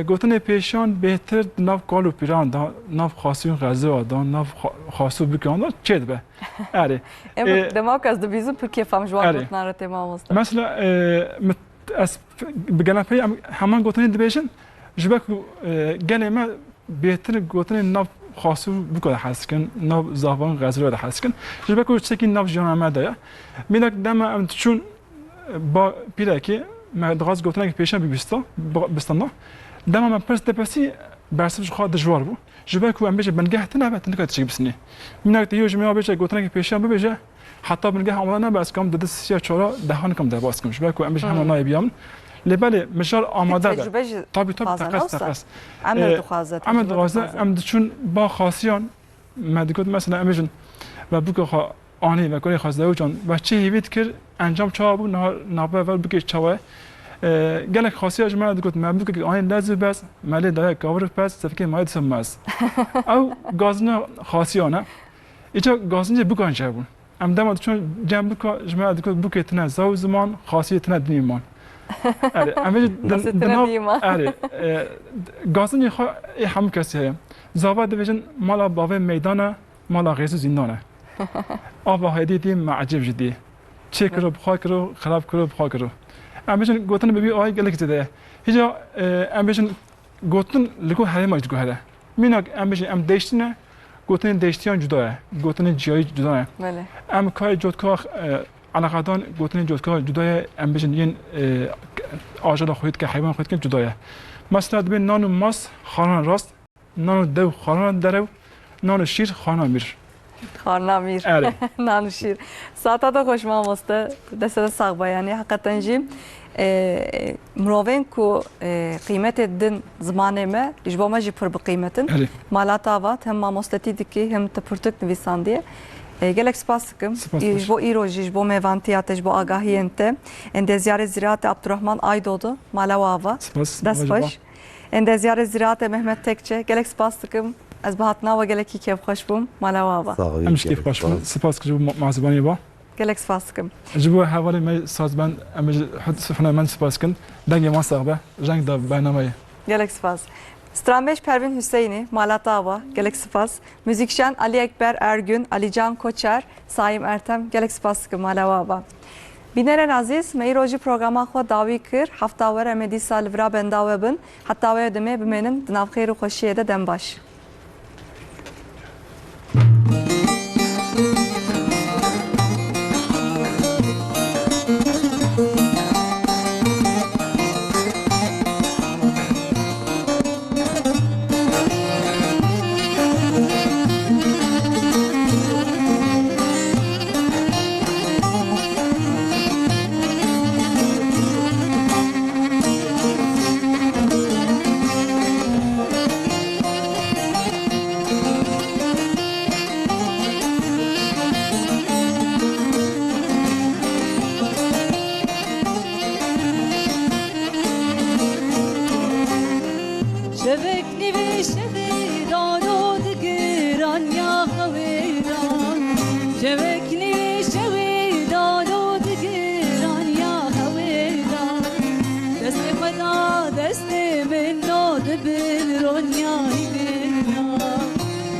گفتن پیشان بهتر ناف کالو پیران دا ناف خاصیون غذا دا ناف خاصو بکن چه به آره دماغ از دویزم پکی فهم جواب نره تمام است مثلا از بگن پی همان گفتن دیویژن جبه گله ما بهتر گفتن ناف خاصو بکن حسکن ناف زبان غذا رو حسکن جبه که چه کی ناف جان ما دایا میلک دم ام چون با پیره که ما دراز گفتن که پیشان بیستان دم ما پرس دپسی برسش خود دجوار بو جبه که ام بیش بنگه تنه بات نکات چی بسنی میلک تیو جمعه بیش گفتن که پیشان ببیجه حتی بنگه آمدن باز کم دد سیا چورا دهان کم در باز کم جبه که ام بیش همون نای بیام لبله مشال آماده طبی تقص عمل دوازده ام چون با خاصیان ما دیگه مثلا امیشن و بوک آنی و کاری خاص داو جان و چه هیوید کرد انجام چه بود نابه اول بگیش چه گلک خاصی از من دیگه من بگم آن لازم بس مالی داره کاور پس سفکی ماید سماس او گازنا خاصیانه اینجا گازنی بکن چه بود ام دم چون جنب بکن جمعه دیگه بکه تنه زاو زمان خاصیت تنه دنیمان آره اما آره گازنی خو هم کسی زاوا دیویژن مالا باوی میدانه مالا غیز زندانه آب هدی دی معجب جدی چه کرو بخواه کرو خراب کرو بخواه کرو امبیشن گوتن ببی آی گلک زده هیچا امبیشن گوتن لکو هر ماج گوهره میناک امبیشن ام دیشتنه گوتن دیشتیان جداه گوتن جایی جداه بله ام کار جدکار علاقادان گوتن جدکار جداه امبیشن ین آجال خودت که حیوان خودت که جداه مثلا دبی نان و ماس خانه راست نان و دو خانه درو نان و شیر خانه میر خانمیر آره نانوشیر ساعت تا خوش ما مسته دست ساق بیانی حقیقتا جیم مروین کو قیمت دن زمانه ما جبا ما جی پر بقیمتن آره مالات آوات هم ما مستتی دکی هم تپرتک نویساندیه گلک سپاس کم جبو ایروجی جبو میوانتیات جبو آگاهی انت اندزیار زراعت عبدالرحمن آیدودو مالا آوا سپاس دست خوش اندزیار زراعت مهمت تکچه گلک سپاس کم از بهاتنا و گلکی کیف خوش بوم مالا آوا امش كيف خوش سپاس که جبو معزبانی با گلک سپاس کم جبو حوالی می سازبان امش حد سفنا من سپاس کن دنگ ما صاحبه جنگ دا برنامه گلک سپاس Stranbeş Pervin Hüseyin'i, Malat Ava, Gelek Spas, Müzikşen Ali Ekber Ergün, Ali Can Koçer, Saim Ertem, Gelek Spas Malava Ava. Bineren Aziz, Meyroji programa xo davi kir, hafta ver emedi salvra benda bin, hatta ve ödeme bimenin dinav xeyru xoşiye de dembaş.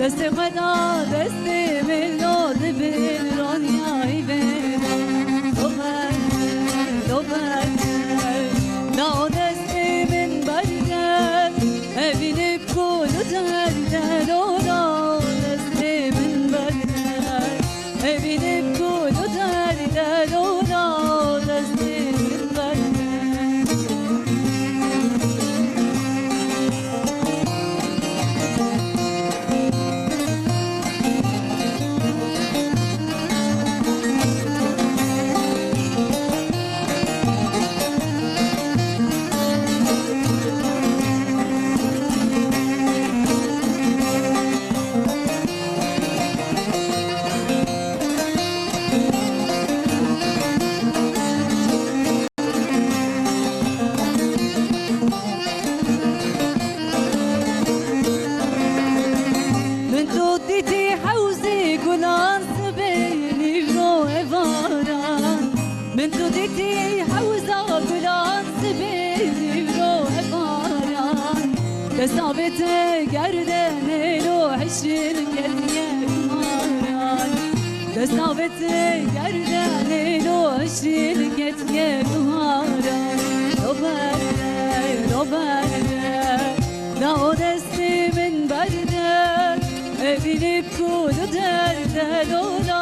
دست خدا دست ملاد برانیای بر تو برده نا دست من برده evini kolu derden ona dست من برده evini kolu derden ona dست من برده Desavete gerdene lo hişil gediye kumaran Desavete gerdene lo hişil gediye kumaran Lo berde La o desti min berde Evini kulu derde lo la